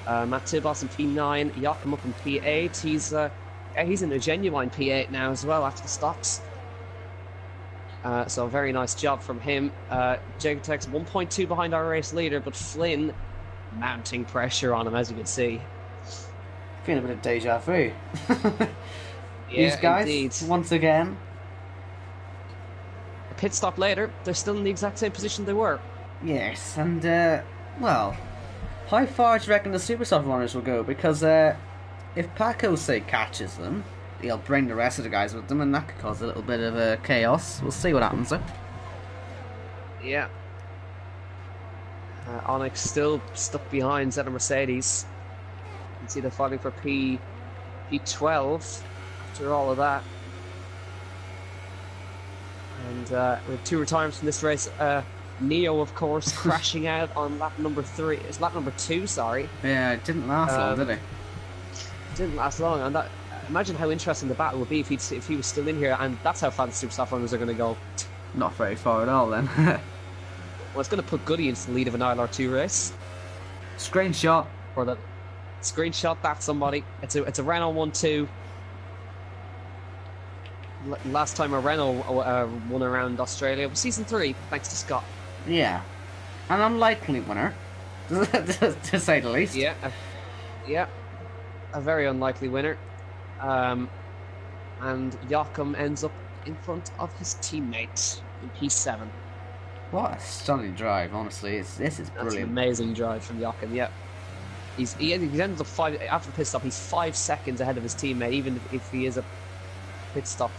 Matt Tibos in P9, Joachim up in P8. He's in a genuine P8 now as well after the stops. So a very nice job from him. Jacotex 1.2 behind our race leader, but Flynn mounting pressure on him, as you can see. Feeling a bit of deja vu. Yeah, these guys, indeed. once again. A pit stop later, they're still in the exact same position they were. Yes, and, well, how far do you reckon the Supersoft runners will go? Because if Paco, say, catches them, he'll bring the rest of the guys with them, and that could cause a little bit of chaos. We'll see what happens there. Yeah. Onyx still stuck behind Zeta Mercedes. You can see they're fighting for P12 after all of that. And we have 2 retirements from this race. Neo, of course, crashing out on lap number 3. It's lap number 2, sorry. Yeah, it didn't last long, did it? Didn't last long, and that, imagine how interesting the battle would be if he was still in here, and that's how far the Super Soft runners are going to go. Not very far at all, then. Well, it's going to put Goody into the lead of an ILR2 race. Screenshot. Or that screenshot that somebody. It's a Renault 1-2. Last time a Renault won around Australia was season 3, thanks to Scott. Yeah, an unlikely winner, to say the least. Yeah, a very unlikely winner. And Joachim ends up in front of his teammate in P7. What a stunning drive, honestly. This is brilliant. That's an amazing drive from Joachim, yeah. He ends up after the pit stop, he's 5 seconds ahead of his teammate, even if he is a pit stop,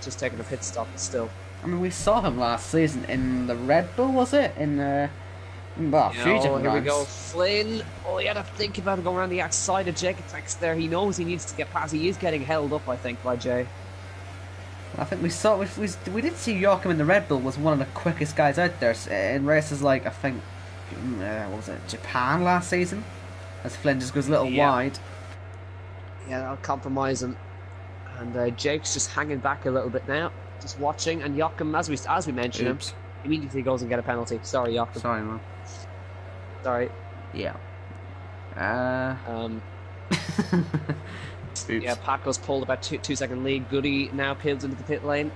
just taking a pit stop still. I mean, we saw him last season in the Red Bull, was it? In a few different here we rounds. go. Flynn, he had to think about it going around the outside of Jacotex there. He knows he needs to get past. He is getting held up, I think, by Jay. I think we did see Joachim in the Red Bull was one of the quickest guys out there in races like, I think, what was it, Japan last season? As Flynn just goes a little wide. Yeah, that'll compromise him. And Jake's just hanging back a little bit now, just watching. And Joachim, as we mentioned him, immediately goes and get a penalty. Sorry, Joachim. Sorry, man. Sorry. Yeah. Oops. Yeah, Paco's pulled about 2-second lead. Goody now peels into the pit lane.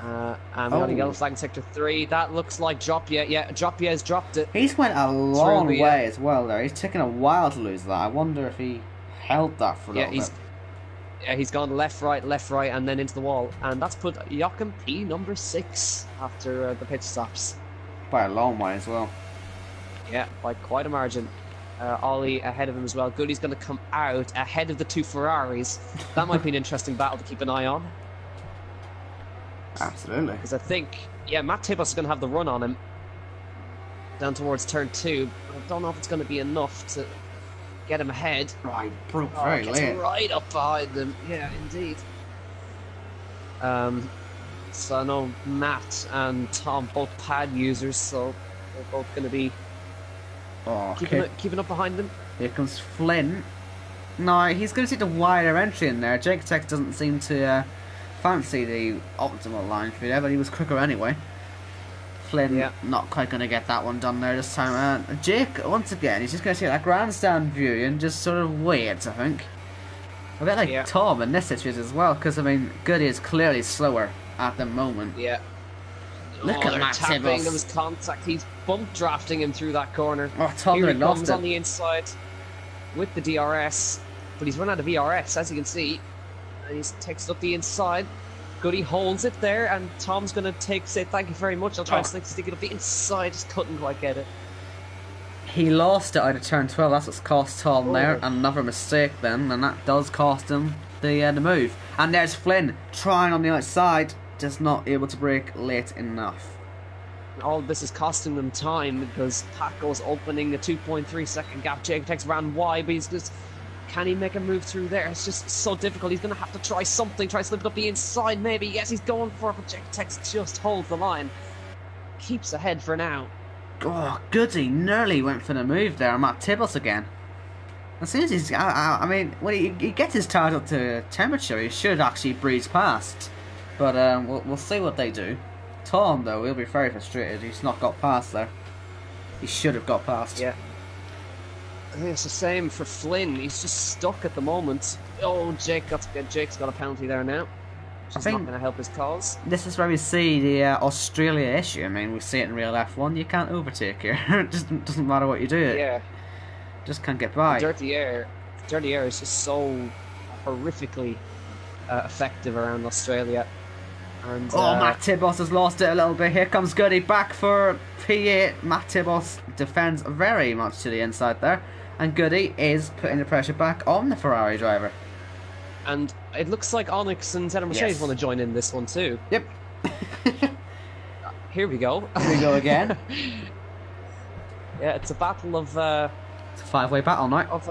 And we got a yellow flag in sector 3. That looks like Dropia. Yeah, Dropia's dropped it. He's went a long way as well there. He's taken a while to lose that. I wonder if he held that for a little bit. Yeah, he's gone left, right, and then into the wall. And that's put Joachim P number 6 after the pit stops. By a long way as well. Yeah, by quite a margin. Ollie ahead of him as well. Goody's going to come out ahead of the two Ferraris. That might be an interesting battle to keep an eye on. Absolutely. Because I think, yeah, Matt Tibos is going to have the run on him down towards turn 2. But I don't know if it's going to be enough to get him ahead. Right, broke very late. Right up behind them. Yeah, indeed. So I know Matt and Tom both pad users, so they're both going to be keeping up behind them. Here comes Flynn. No, he's going to take the wider entry in there. Jake Tech doesn't seem to fancy the optimal line for there, but he was quicker anyway. Flynn not quite going to get that one done there this time around. Jake, once again, he's just going to take that grandstand view and just sort of wait, I think. A bit like Tom in this situation as well, because, I mean, Goody is clearly slower at the moment. Yeah. Look at Matt tapping Tibbles. Him his contact. He's bump drafting him through that corner. Oh, Tom Here he lost comes it. on the inside with the DRS, but he's run out of ERS, as you can see. And he takes it up the inside. Goody holds it there, and Tom's going to say thank you very much. I'll try and stick it up the inside. Just couldn't quite get it. He lost it out of turn 12. That's what's cost Tom there. Another mistake then, and that does cost him the move. And there's Flynn trying on the outside, just not able to brake late enough. All this is costing them time because Paco's opening a 2.3 second gap. Jake Tex ran wide, but he's just. Can he make a move through there? It's just so difficult. He's going to have to try something. Try to slip it up the inside, maybe. Yes, he's going for it, but Jake Tex just holds the line. Keeps ahead for now. Oh, Goody nearly went for the move there. Matt Tibbles again. As soon as he's... I mean, when he gets his tires up to temperature, he should actually breeze past. But we'll see what they do. Tom, though, he'll be very frustrated. He's not got past there. He should have got past. Yeah. I think it's the same for Flynn. He's just stuck at the moment. Oh, Jake's got a penalty there now. Which is not going to help his cause. This is where we see the Australia issue. I mean, we see it in real F1. You can't overtake here. It just doesn't matter what you do. Yeah. Just can't get by. Dirty air is just so horrifically effective around Australia. And, Matt Tibos has lost it a little bit. Here comes Goody back for P8. Matt Tibos defends very much to the inside there. And Goody is putting the pressure back on the Ferrari driver. And it looks like Onyx and Zeta Mercedes want to join in this one too. Yep. Here we go. Here we go again. Yeah, it's a battle of... it's a five-way battle now.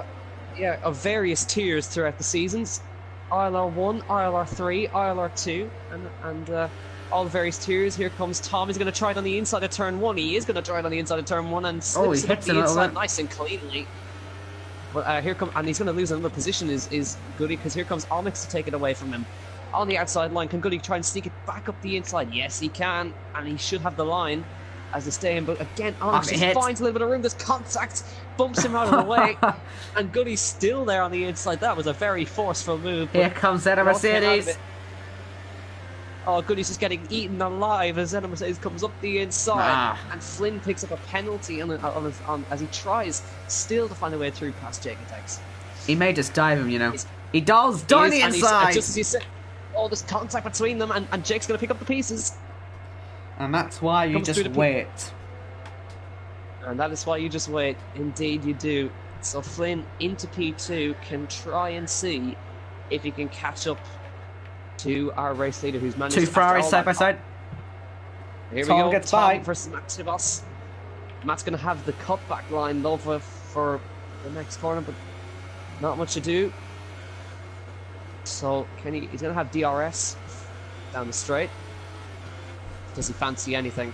Of various tiers throughout the seasons. ILR1, ILR3, ILR2, and all the various tiers. Here comes Tom. He's going to try it on the inside of turn 1. He is going to try it on the inside of turn 1 and slips it up the inside nice and cleanly. But here comes, and he's going to lose another position. Is Goody, because here comes Onyx to take it away from him on the outside line. Can Goody try and sneak it back up the inside? Yes, he can, and he should have the line as they stay in. But again, Onyx just finds a little bit of room. There's contact, bumps him out of the way, and Goody's still there on the inside. That was a very forceful move. Here comes Zeta Mercedes. Oh, Goody's just getting eaten alive as Zeta Mercedes comes up the inside, and Flynn picks up a penalty as he tries still to find a way through past Jake Attacks. He may just dive him, you know. He does down the inside. Just as you said, there's contact between them, and Jake's going to pick up the pieces. And that's why you just wait. And that is why you just wait. Indeed, you do. So Flynn into P2 can try and see if he can catch up to our race leader, who's managed two Ferraris side by side. Here Tom we go. Gets Tom versus Matt Tibos. Matt's going to have the cutback line though for the next corner, but not much to do. So he's going to have DRS down the straight. Does he fancy anything?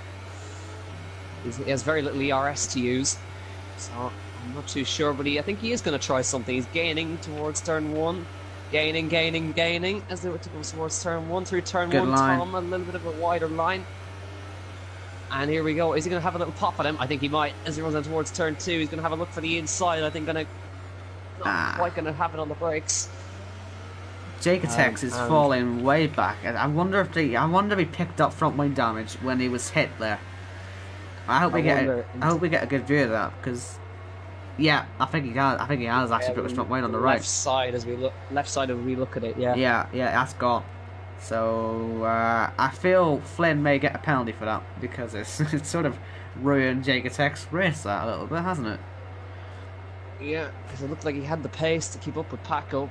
He has very little ERS to use, so I'm not too sure, but I think he is going to try something. He's gaining towards turn 1. Gaining as they were to go towards turn 1. Through turn 1, Tom, a little bit of a wider line. And here we go. Is he going to have a little pop at him? I think he might. As he runs on towards turn 2, he's going to have a look for the inside. I think not quite going to have it on the brakes. Jacotex is falling way back. I wonder if he picked up front wing damage when he was hit there. I hope we get a good view of that, because I think he has actually put his front wing on the right. Left side as we look at it. Yeah, that's gone. So I feel Flynn may get a penalty for that, because it's sort of ruined Jacotex's race that a little bit, hasn't it? Yeah, because it looked like he had the pace to keep up with Paco.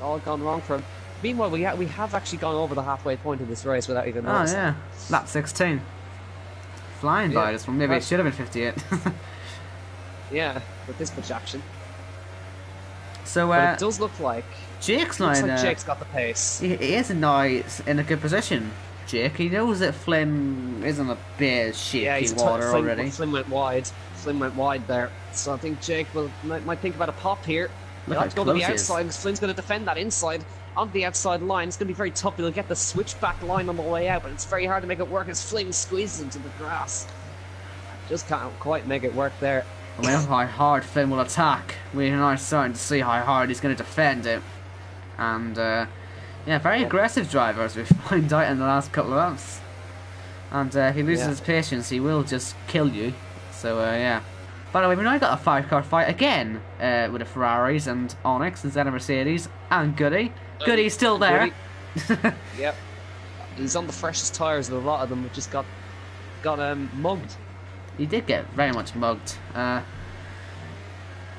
All gone wrong for him. Meanwhile, we have actually gone over the halfway point of this race without even Oh noticing. yeah, lap 16. Flying by this one. Maybe it should have been 58. Yeah, with this much action. So but it does look like Jake's now. Jake's got the pace. He is now in a good position. Jake, he knows that Flynn is in a bit of shaky water already. Flynn went wide. Flynn went wide there. So I think Jake might think about a pop here. He'll have to go to the outside because Flynn's going to defend that inside. On the outside line, it's going to be very tough. He'll get the switchback line on the way out, but it's very hard to make it work as Flynn squeezes into the grass. Just can't quite make it work there. I mean, how hard Flynn will attack. We're now starting to see how hard he's going to defend it. And, yeah, very aggressive driver, as we find out in the last couple of laps. And if he loses his patience, he will just kill you. So, yeah. By the way, we've now got a 5-car fight again with the Ferraris and Onyx instead of Mercedes. And Goody. Goody's still there. Goody. Yep. He's on the freshest tyres of a lot of them, which just got mugged. He did get very much mugged.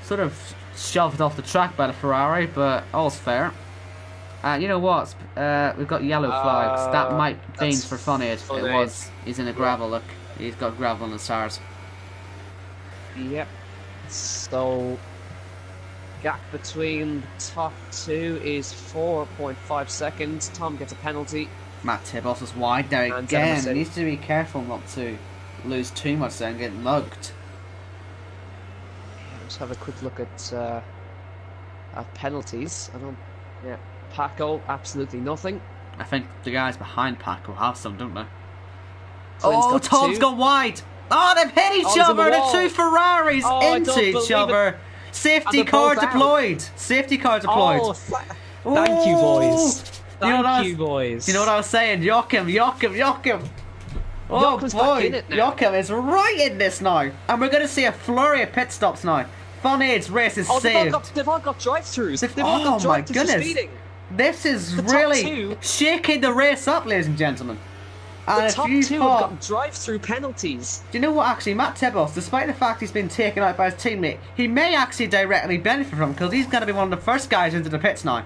Sort of shoved off the track by the Ferrari, but all's fair. You know what? We've got yellow flags. That might be for Funny. It was. He's in a gravel. Look, he's got gravel on his tires. Yep. So, gap between the top two is 4.5 seconds. Tom gets a penalty. Matt Tibos is wide there again. He needs to be careful not to lose too much there and get mugged. Let's have a quick look at penalties. Paco, absolutely nothing. I think the guys behind Paco have some, don't they? Flynn's Tom's gone wide. Oh, they've hit each other. The two Ferraris into each other. Safety car deployed. Safety car deployed. Oh, thank you, boys. Thank you, boys. You know what I was saying? Joachim. Oh boy, Joachim is right in this now. And we're going to see a flurry of pit stops now. Fun Aid's race is saved. They've all got drive-thrus. They've all got drive-thrus for speeding. This is really shaking the race up, ladies and gentlemen. And the top two have got drive-through penalties. Do you know what, actually, Matt Tibos, despite the fact he's been taken out by his teammate, he may actually directly benefit from him, because he's going to be one of the first guys into the pits now.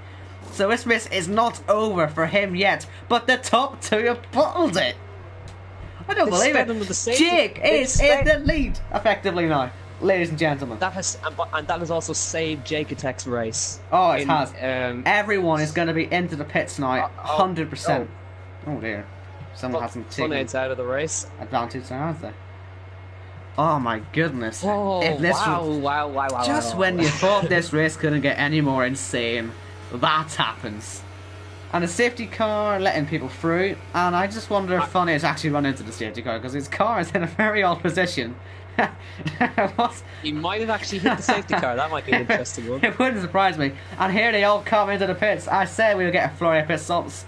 So this race is not over for him yet, but the top two have bottled it. I don't believe it. Jake is in the lead, effectively now, ladies and gentlemen. That has also saved Jake's race. Oh, it has. Everyone is going to be into the pits now, 100%. Oh dear. Someone hasn't taken Funhead's out of the race. Advantage now, has there? Oh my goodness. Oh, wow. Just when you thought this race couldn't get any more insane, that happens. And a safety car letting people through, and I just wonder if Funny has actually run into the safety car, because his car is in a very odd position. He might have actually hit the safety car. That might be an interesting one. It wouldn't surprise me. And here they all come into the pits. I said we'll get a flurry of pit stops.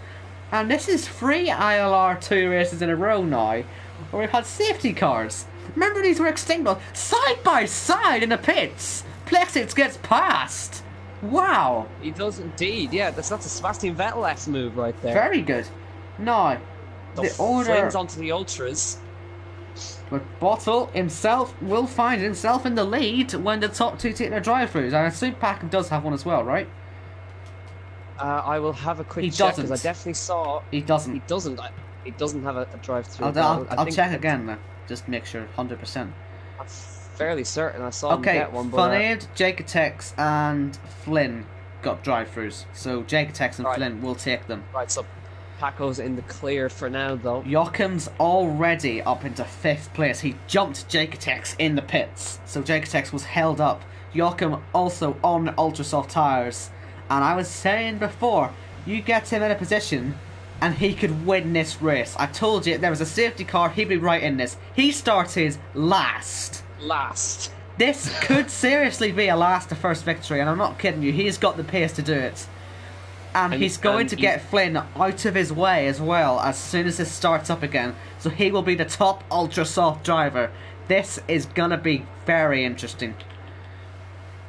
And this is 3 ILR2 races in a row now, where we've had safety cars. Remember, these were extinct side by side in the pits. Plexix gets past. Wow. He does indeed. Yeah, that's a Sebastian Vettel-esque move right there. Very good. Now, the order Flynn's onto the ultras. But Bottle himself will find himself in the lead when the top two take their drive-throughs. And I assume Pack does have one as well, right? I will have a quick check, because I definitely saw... He doesn't. He doesn't have a drive-through. I'll check again, though. Just to make sure, 100%. I'm fairly certain I saw him get one, but... Funaid, Jaketex and Flynn got drive-throughs. So Jaketex and Flynn will take them. Right, so Paco's in the clear for now, though. Joachim's already up into 5th place. He jumped Jaketex in the pits. So Jaketex was held up. Joachim also on ultra soft tyres. And I was saying before, you get him in a position and he could win this race. I told you, if there was a safety car, he'd be right in this. He started last. This could seriously be a last to first victory, and I'm not kidding you. He's got the pace to do it. And he's going to get Flynn out of his way as well as soon as this starts up again. So he will be the top ultra soft driver. This is going to be very interesting.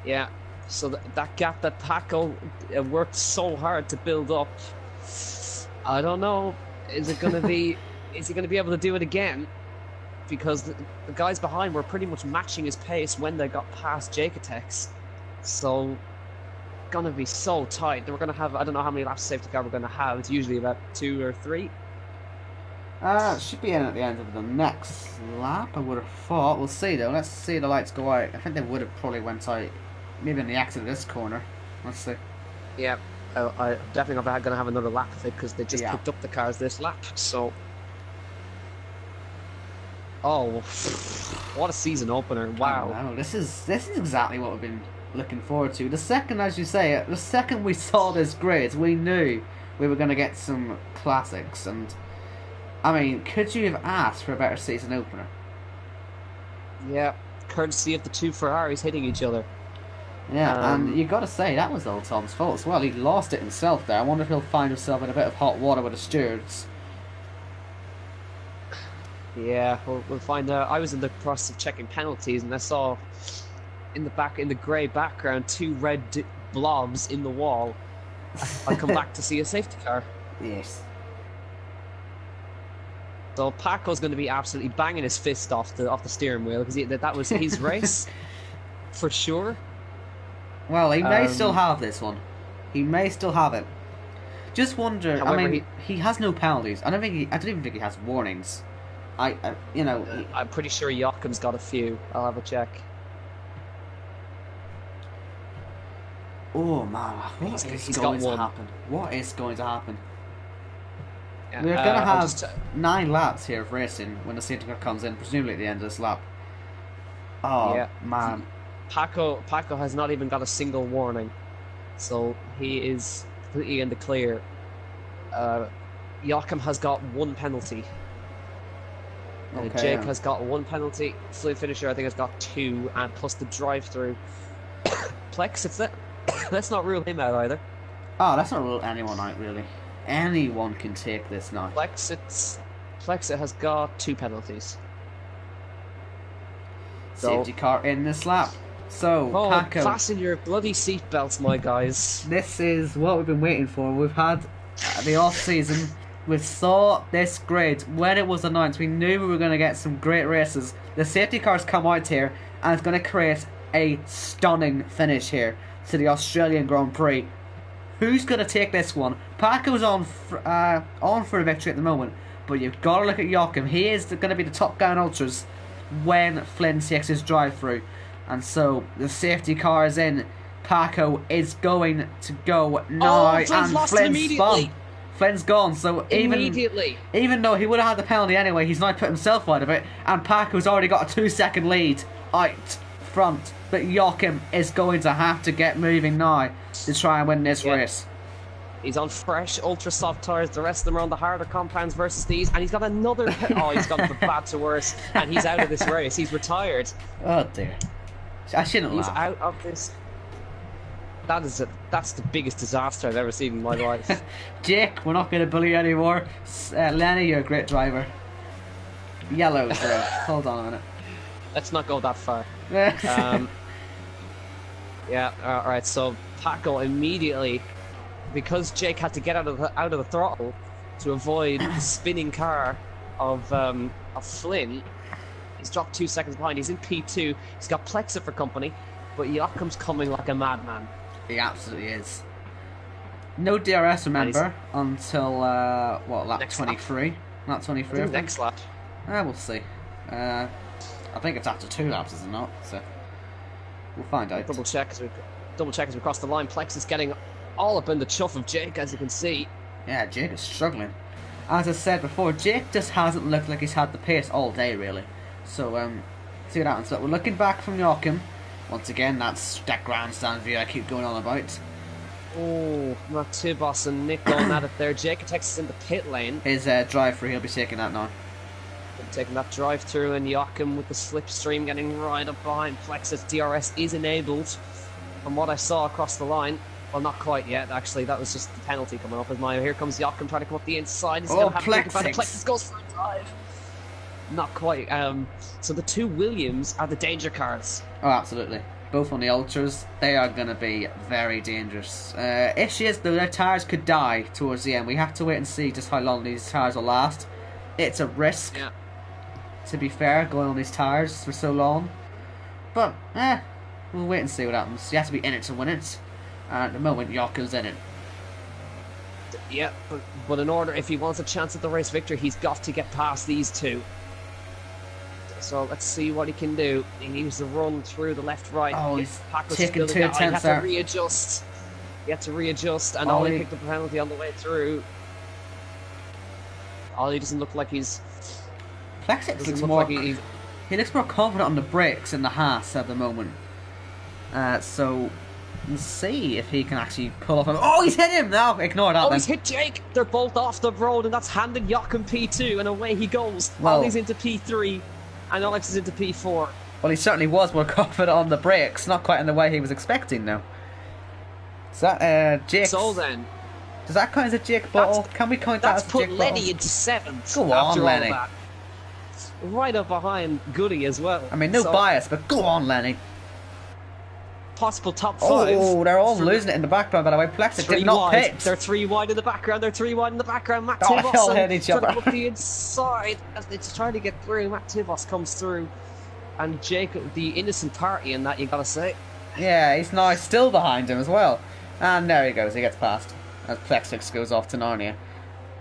Yeah. So that gap that Paco worked so hard to build up, I don't know. Is it going to be? Is he going to be able to do it again? because the guys behind were pretty much matching his pace when they got past Jaketex. So, gonna be so tight. We're gonna have, I don't know how many laps of safety car we're gonna have. It's usually about 2 or 3. Should be in at the end of the next lap, I would have thought. We'll see though. Let's see the lights go out. I think they would have probably went out maybe in the exit of this corner. Let's see. Yeah, I definitely not going to have another lap of it because they just picked up the cars this lap. So, oh, what a season opener! Wow. Wow, this is exactly what we've been looking forward to. The second, as you say, the second we saw this grid, we knew we were going to get some classics. And I mean, could you have asked for a better season opener? Yeah, courtesy of the 2 Ferraris hitting each other. Yeah, and you got to say, that was old Tom's fault as well. He lost it himself there. I wonder if he'll find himself in a bit of hot water with the stewards. Yeah, we'll find out. I was in the process of checking penalties, and I saw in the grey background 2 red blobs in the wall. I come back to see a safety car. Yes. So Paco's going to be absolutely banging his fist off the steering wheel because that was his race for sure. Well, he may still have this one. He may still have it. Just wonder. However, I mean, he has no penalties. I don't even think he has warnings. You know. I'm pretty sure Joachim's got a few. I'll have a check. Oh man, what is going to happen? What is going to happen? Yeah, we're going to have 9 laps here of racing when the safety car comes in, presumably at the end of this lap. Oh yeah, man. Paco has not even got a single warning, so he is completely in the clear. Joachim has got 1 penalty. Jake has got 1 penalty. Fluid Finisher, I think, has got 2, and plus the drive-through. Plex, let's not rule him out either. Oh, let's not rule anyone out, really. Anyone can take this now. Plexit has got 2 penalties. Safety car in this lap. So, Paco, fasten your bloody seatbelts, my guys. This is what we've been waiting for. We've had the off-season. We saw this grid when it was announced. We knew we were going to get some great races. The safety cars come out here, and it's going to create a stunning finish here to the Australian Grand Prix. Who's going to take this one? Paco's on for a victory at the moment, but you've got to look at Joachim. He is going to be the top guy in Ultras when Flynn takes his drive-through. And so the safety car is in. Paco is going to go now, and Flynn's spun. Flynn's gone. So even though he would have had the penalty anyway, he's now put himself out of it. And Paco's already got a 2-second lead out front. But Joachim is going to have to get moving now to try and win this race. He's on fresh, ultra soft tyres. The rest of them are on the harder compounds versus these. And he's got another. He's gone from bad to worse. And he's out of this race. He's retired. Oh dear. I shouldn't laugh. He's out of this. That's the biggest disaster I've ever seen in my life. Jake, we're not going to bully you anymore. Lenny, you're a great driver. Yellow, bro. Hold on a minute. Let's not go that far. Yeah, alright, so Paco immediately, because Jake had to get out of the throttle to avoid the spinning car of Flynn, he's dropped 2 seconds behind. He's in P2. He's got Plexit for company, but Joachim's coming like a madman. He absolutely is. No DRS, remember, until lap 23? Lap 23. Next lap. We'll see. I think it's after 2 laps, is it not? So we'll find out. Double check as we cross the line. Plex is getting all up in the chuff of Jake, as you can see. Yeah, Jake is struggling. As I said before, Jake just hasn't looked like he's had the pace all day, really. So see what happens. So we're looking back from Joachim. Once again, that's that grandstand view I keep going on about. Oh, not Tibos and Nick going at it there. Jake is in the pit lane. His drive-through, he'll be taking that now. Taking that drive-through, and Joachim with the slipstream getting right up behind Plex's DRS is enabled. From what I saw across the line, well, not quite yet, actually. That was just the penalty coming up. Here comes Joachim trying to come up the inside. He's going to have to think about it. Plexus goes for a dive. Not quite. So the 2 Williams are the danger cars. Oh, absolutely. Both on the Ultras. They are going to be very dangerous. Issue is, though, their tyres could die towards the end. We have to wait and see just how long these tyres will last. It's a risk. Yeah. to be fair, going on these tyres for so long. But, we'll wait and see what happens. You have to be in it to win it. And at the moment, Yocko's in it. Yeah, but in order, if he wants a chance at the race victory, he's got to get past these two. So let's see what he can do. He needs to run through the left-right. Oh, he's taking 2 attempts there. He had to readjust, and Ollie picked up a penalty on the way through. Ollie doesn't look like he's... Plexix looks more... He looks more confident on the brakes in the Haas at the moment. So... Let's see if he can actually pull off. Oh, he's hit him! No, ignore that. He's hit Jake! They're both off the road, and that's handed Jochen P2, and away he goes. Well, Ollie's into P3, and Alex is into P4. Well, he certainly was more confident on the brakes, not quite in the way he was expecting, though. Is that, Jake? So then... Does that count as a Jake bottle? Can we count that as a Jake bottle? That's put Lenny into 7th. Go on, Lenny. Right up behind Goody as well. I mean, no bias, but go on, Lenny. Possible top 5. Oh, they're all losing it in the background, by the way. Plexix did not pit. They're 3 wide in the background. Matt They all Tibos hit each other. trying to look the inside as it's trying to get through. Matt Tibos comes through, and Jacob, the innocent party in that, you gotta say. Yeah, he's now still behind him as well. And there he goes. He gets past as Plexix goes off to Narnia.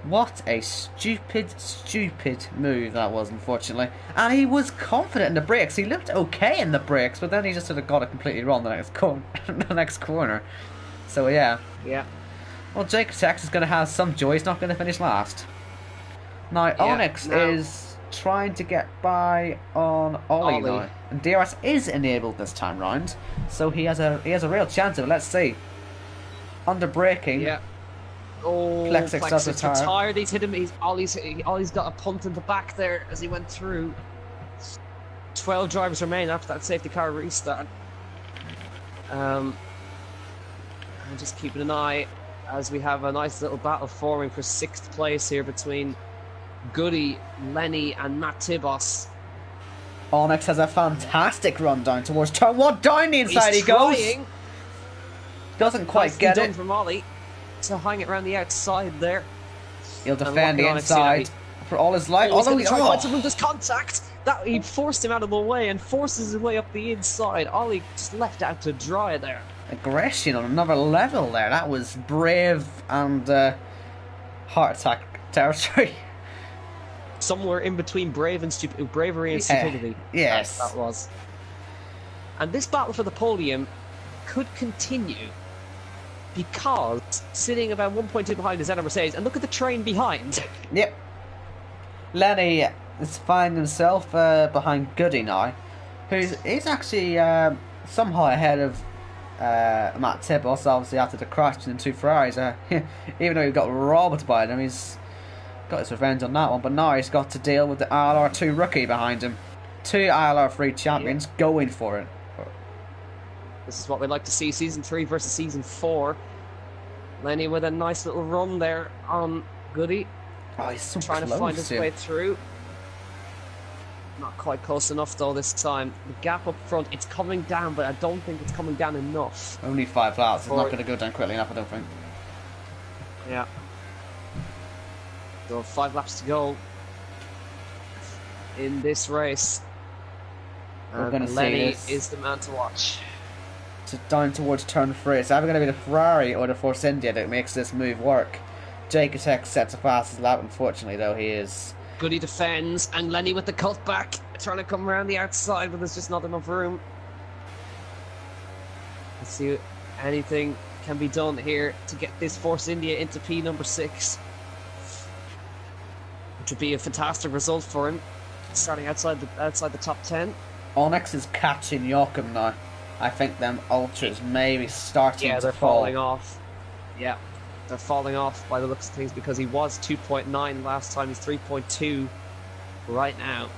What a stupid move that was, unfortunately. And he was confident in the brakes. He looked okay in the brakes, but then he just sort of got it completely wrong the next corner. So, yeah. Yeah. Well, Jake Tex is going to have some joy. He's not going to finish last. Now, Onyx is trying to get by on Ollie now. And DRS is enabled this time round. So he has a real chance of it. Let's see. Under braking. Yeah. Oh, Plexix retired. He's hit him. Ollie's got a punt in the back there as he went through. 12 drivers remain after that safety car restart. I'm just keeping an eye as we have a nice little battle forming for 6th place here between Goody, Lenny, and Matt Tibos. Onyx has a fantastic run down towards turn 1. Down the inside he goes. Doesn't quite get it. From Ollie. So hang it around the outside there. He'll defend the inside for all his life. Although he's trying to find this contact, that he forced him out of the way and forces his way up the inside. Ollie just left out to dry there. Aggression on another level there. That was brave and heart attack territory. Somewhere in between bravery and stupidity. Yes, that was. And this battle for the podium could continue, because sitting about 1.2 behind is Zenna Mercedes, and look at the train behind. Yep. Lenny is finding himself behind Goody now, he's actually somehow ahead of Matt Tibos, obviously after the crash between the 2 Ferraris. Even though he got robbed by them, he's got his revenge on that one, but now he's got to deal with the ILR2 rookie behind him. 2 ILR3 champions going for it. This is what we'd like to see, Season 3 versus Season 4. Lenny with a nice little run there on Goody. Oh, he's so trying to find his way through. Not quite close enough though this time. The gap up front, it's coming down, but I don't think it's coming down enough. Only 5 laps. It's not going to go down quickly enough, I don't think. Yeah. So 5 laps to go in this race. We're going to see Lenny this. is the man to watch. Down towards turn 3. It's either going to be the Ferrari or the Force India that makes this move work. Jake Atek sets a fastest lap, unfortunately, though he is. Goody defends, and Lenny with the cutback, trying to come around the outside, but there's just not enough room. Let's see if anything can be done here to get this Force India into P number 6. Which would be a fantastic result for him, starting outside the top 10. Onyx is catching Joachim now. I think them ultras may be starting to fall. Falling off. Yeah, they're falling off by the looks of things, because he was 2.9 last time. He's 3.2 right now.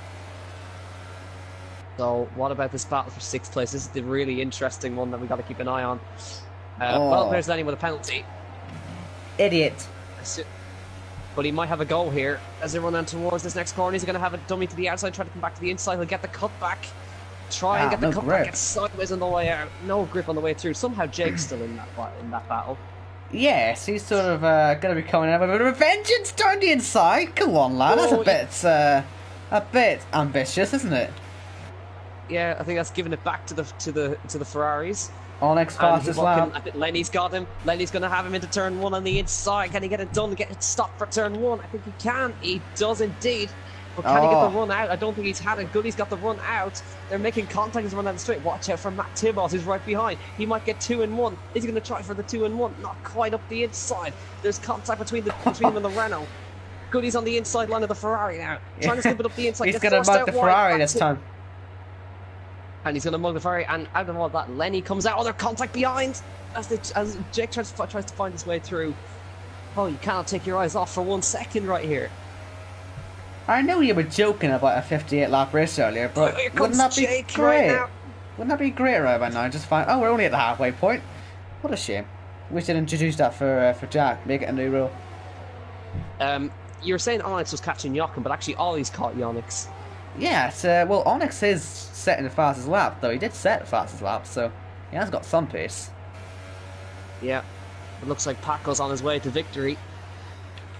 So what about this battle for 6th place? This is the really interesting one that we got to keep an eye on. Well, there's Lenny with a penalty. Idiot. But he might have a goal here as they run down towards this next corner. He's going to have a dummy to the outside, try to come back to the inside. He'll get the cutback. Try and get the cutback. Get sideways on the way out. No grip on the way through. Somehow Jake's still in that battle. Yes, he's sort of going to be coming out with a vengeance down the inside. Come on, lad. That's a bit A bit ambitious, isn't it? Yeah, I think that's giving it back to the Ferraris. Onyx fastest lap. I think Lenny's got him. Lenny's going to have him into turn 1 on the inside. Can he get it done? Get it stopped for turn 1? I think he can. He does indeed. But can he get the run out? I don't think he's had it. Goody's got the run out. They're making contact as they run down the straight. Watch out for Matt Tibbos, who's right behind. He might get 2 in 1. He's going to try for the 2 in 1. Not quite up the inside. There's contact between him and the Renault. Goody's on the inside line of the Ferrari now. Trying to slip it up the inside. He's going to mug the Ferrari this time. And he's going to mug the Ferrari. And out of all that, Lenny comes out. Oh, they're contact behind. As Jake tries to find his way through. Oh, you cannot take your eyes off for 1 second right here. I know you were joking about a 58 lap race earlier, but wouldn't that be great? Wouldn't that be great right by now? Just fine. Oh, we're only at the halfway point. What a shame. We should introduce that for Jack. Make it a new rule. You were saying Onyx was catching Jochen, but actually Ollie's caught Onyx. Yeah, well, Onyx is setting the fastest lap, though. He did set the fastest lap, so he has got some pace. Yeah. It looks like Paco's on his way to victory.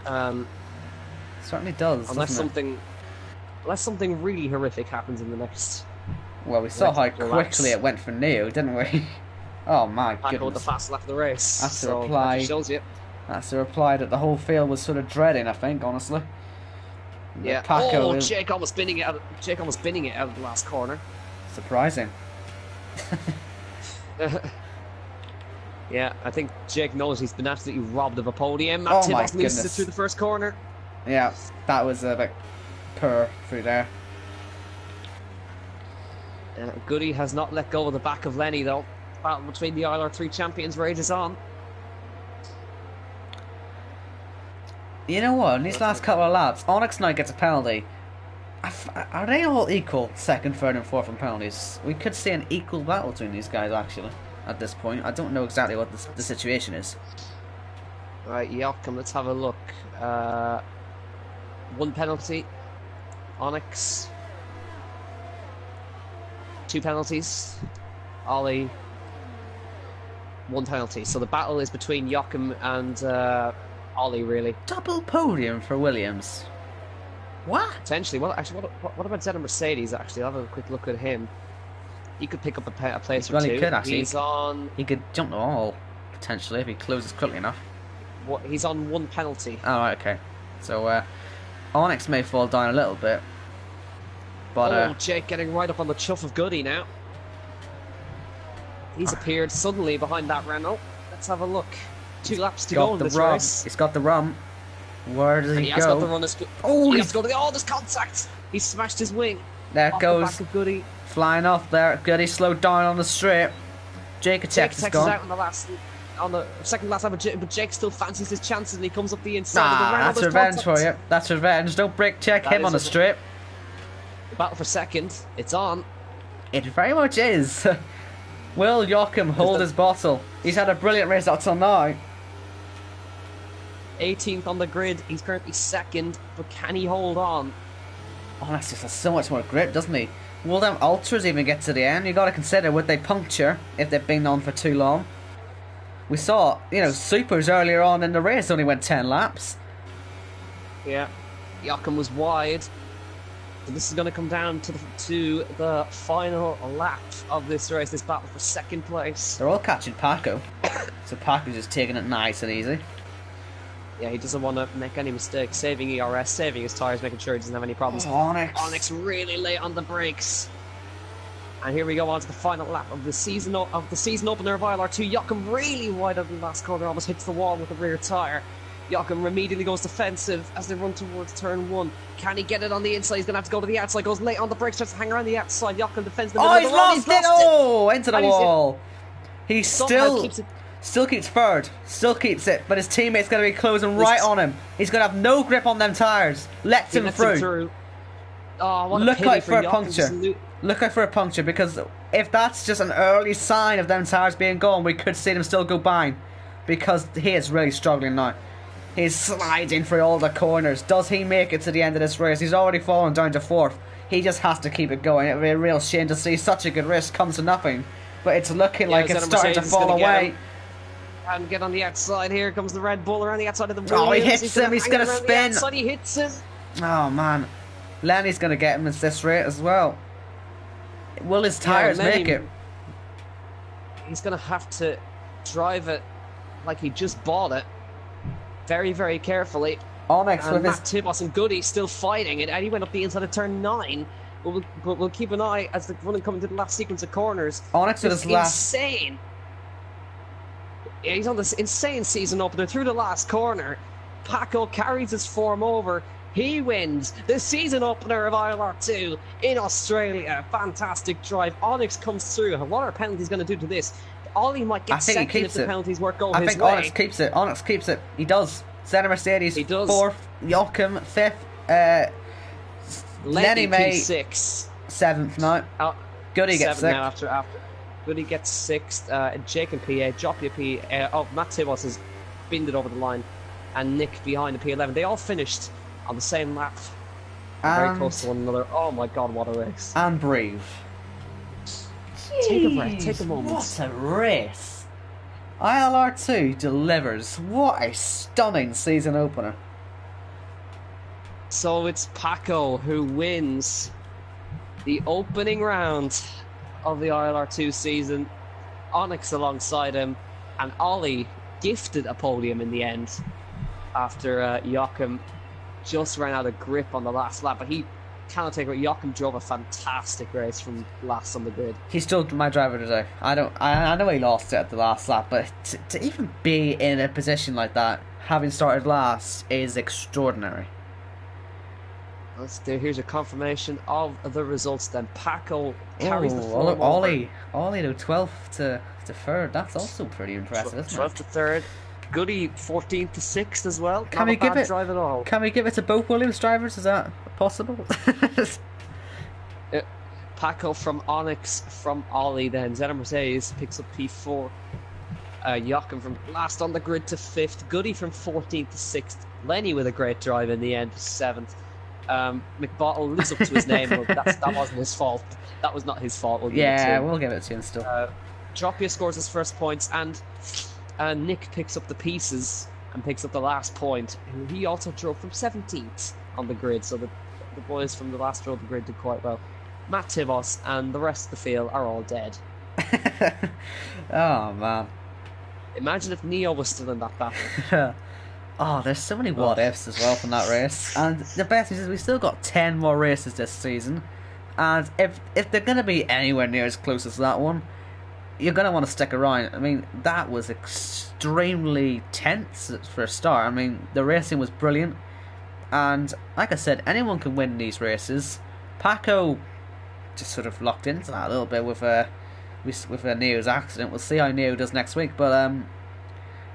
Certainly does. Unless something really horrific happens in the next. Well, we saw how quickly it went for Neo, didn't we? Oh my goodness! Paco with the fast lap of the race. That's the reply. That shows you. That's the reply that the whole field was sort of dreading. I think, honestly. Yeah. Paco Jake almost spinning it out. Jake almost spinning it out of the last corner. Surprising. Yeah, I think Jake knows he's been absolutely robbed of a podium. Matt Oh my Tibbos loses it goodness. through the first corner. Yeah, that was a bit poor through there. Goody has not let go of the back of Lenny though. Battle between the ILR3 champions rages on. You know what? In these last couple of laps, Onyx now gets a penalty. Are they all equal, second, third, and fourth on penalties? We could see an equal battle between these guys actually. At this point, I don't know exactly what the situation is. Right, Jochen, let's have a look. 1 penalty. Onyx. 2 penalties. Ollie. 1 penalty. So the battle is between Jochen and Ollie, really. Double podium for Williams. What? Potentially. Well, actually, what about Zed and Mercedes? Actually, I'll have a quick look at him. He could pick up a place or 2. He could actually. He's on. He could jump the wall potentially if he closes quickly enough. He's on 1 penalty. Oh, right, okay. So Onyx may fall down a little bit, but Jake getting right up on the chuff of Goody now. He's appeared suddenly behind that Renault. Let's have a look. 2 laps to go in this race. He's got the rump. Where does he go? He has got the run. Oh, he has got there's contact. He smashed his wing. There it goes. The back of Goody. Flying off there. Goody slowed down on the straight. Jake is gone. Out on the second last lap, but Jake still fancies his chances and he comes up the inside of the Renault. That's revenge for you. That's revenge. Don't brake check him on the straight. Battle for second. It's on. It very much is. Will Joachim hold his bottle? He's had a brilliant race up till now. 18th on the grid. He's currently second, but can he hold on? Oh, that's just so much more grip, doesn't he? Will them ultras even get to the end? You got to consider, would they puncture if they've been on for too long? We saw, supers earlier on in the race only went 10 laps. Yeah, Joachim was wide. So this is going to come down to the final lap of this race, this battle for second place. They're all catching Paco, so Paco's just taking it nice and easy. Yeah, he doesn't want to make any mistakes, saving ERS, saving his tyres, making sure he doesn't have any problems. Onyx really late on the brakes. And here we go on to the final lap of the season opener of ILR2. Joachim really wide on the last corner, almost hits the wall with the rear tyre. Joachim immediately goes defensive as they run towards turn 1. Can he get it on the inside? He's going to have to go to the outside. Goes late on the brakes, tries to hang around the outside. Joachim defends the middle. Oh, he's lost it! Oh, into the wall. He still keeps third. Still keeps it. But his teammate's going to be closing right on him. He's going to have no grip on them tyres. Lets him through. Oh, what Look out for a puncture. Look out for a puncture, because if that's just an early sign of them tyres being gone, we could see them still go by. Because he is really struggling now. He's sliding through all the corners. Does he make it to the end of this race? He's already fallen down to 4th. He just has to keep it going. It would be a real shame to see such a good race come to nothing. But it's looking like it's starting to fall away. And get on the outside. Here comes the Red Bull around the outside of the Williams. Oh, he hits him. He's going to spin. He hits him. Oh, man. Lenny's going to get him in this rate as well. Will his tyres make it? He's going to have to drive it like he just bought it. Very, very carefully. Onyx and with Matt his... Tibos and Goody still fighting it, and he went up the inside of turn 9. But we'll keep an eye as the running coming to the last sequence of corners. Onyx with his last... insane. Yeah, he's on this insane season opener through the last corner. Paco carries his form over. He wins the season opener of ILR2 in Australia. Fantastic drive. Onyx comes through. What are penalties going to do to this? Ollie might get second if the penalties work go his way. I think Onyx keeps it. Onyx keeps it. He does. Senna Mercedes he does. 4th. Joachim 5th. Lenny May 6th. 7th now. Goody gets 6th. Now after Goody gets 6th. Jake and PA. Joppia P. Matt Tibos has binned it over the line. And Nick behind the P11. They all finished on the same lap. Very close to one another. Oh my god, what a race. And breathe. Take a breath, take a moment. What a race. ILR2 delivers. What a stunning season opener. So it's Paco who wins the opening round of the ILR2 season. Onyx alongside him, and Ollie gifted a podium in the end after Joachim just ran out of grip on the last lap, but he cannot take it. Joachim drove a fantastic race from last on the grid. He's still my driver today. I know he lost it at the last lap, but to even be in a position like that, having started last, is extraordinary. Here's a confirmation of the results then. Paco carries the form Ollie to 12th to 3rd. That's also pretty impressive, isn't it? 12th to 3rd. Goody 14th to 6th as well. Can we give it to both Williams drivers? Is that possible? Paco from Onyx from Ollie then. Senna Mercedes picks up P4. Joachim from last on the grid to 5th. Goody from 14th to 6th. Lenny with a great drive in the end to 7th. McBottle lives up to his name, but that wasn't his fault. That was not his fault. We'll give it to him still. Dropia scores his first points, and Nick picks up the pieces and picks up the last point. He also drove from 17th on the grid, so the boys from the last row of the grid did quite well. Matt Tibos and the rest of the field are all dead. Oh man! Imagine if Neo was still in that battle. Oh, there's so many what ifs as well from that race. And the best news is we've still got 10 more races this season. And if they're going to be anywhere near as close as that one, you're going to want to stick around. I mean, that was extremely tense for a start. I mean, the racing was brilliant. And like I said, anyone can win these races. Paco just sort of locked into that a little bit with Neo's accident. We'll see how Neo does next week. But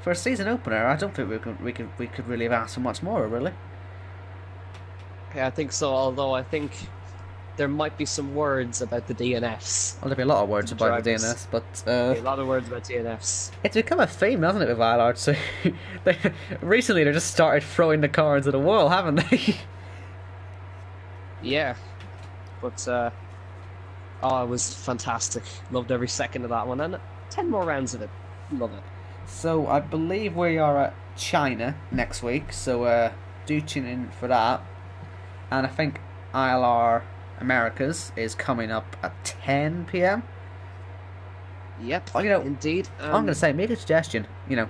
for a season opener, I don't think we could really have asked for much more, really. Yeah, I think so. Although I think there might be some words about the DNFs. Well, there'll be a lot of words about the DNFs, but a lot of words about DNFs. It's become a theme, hasn't it, with ILR2? Recently, they just started throwing the car into the wall, haven't they? Yeah, but it was fantastic. Loved every second of that one, and 10 more rounds of it. Love it. So I believe we are at China next week, so do tune in for that. And I think ILR Americas is coming up at 10 PM. Yep, indeed. I'm going to say, make a suggestion.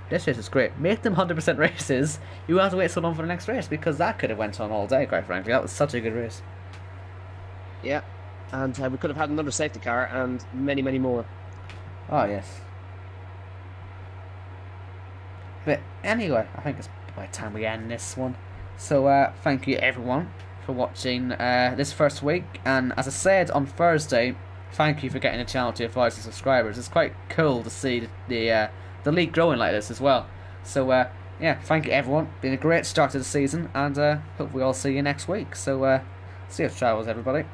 This race is great. Make them 100% races. You won't have to wait so long for the next race, because that could have went on all day, quite frankly. That was such a good race. Yeah, and we could have had another safety car and many, many more. Oh, yes. But anyway, I think it's by the time we end this one. So thank you everyone for watching this first week. And as I said on Thursday, thank you for getting the channel to 1,000 subscribers. It's quite cool to see the league growing like this as well. So yeah, thank you everyone. Been a great start to the season, and hope we all see you next week. So see you travels, everybody.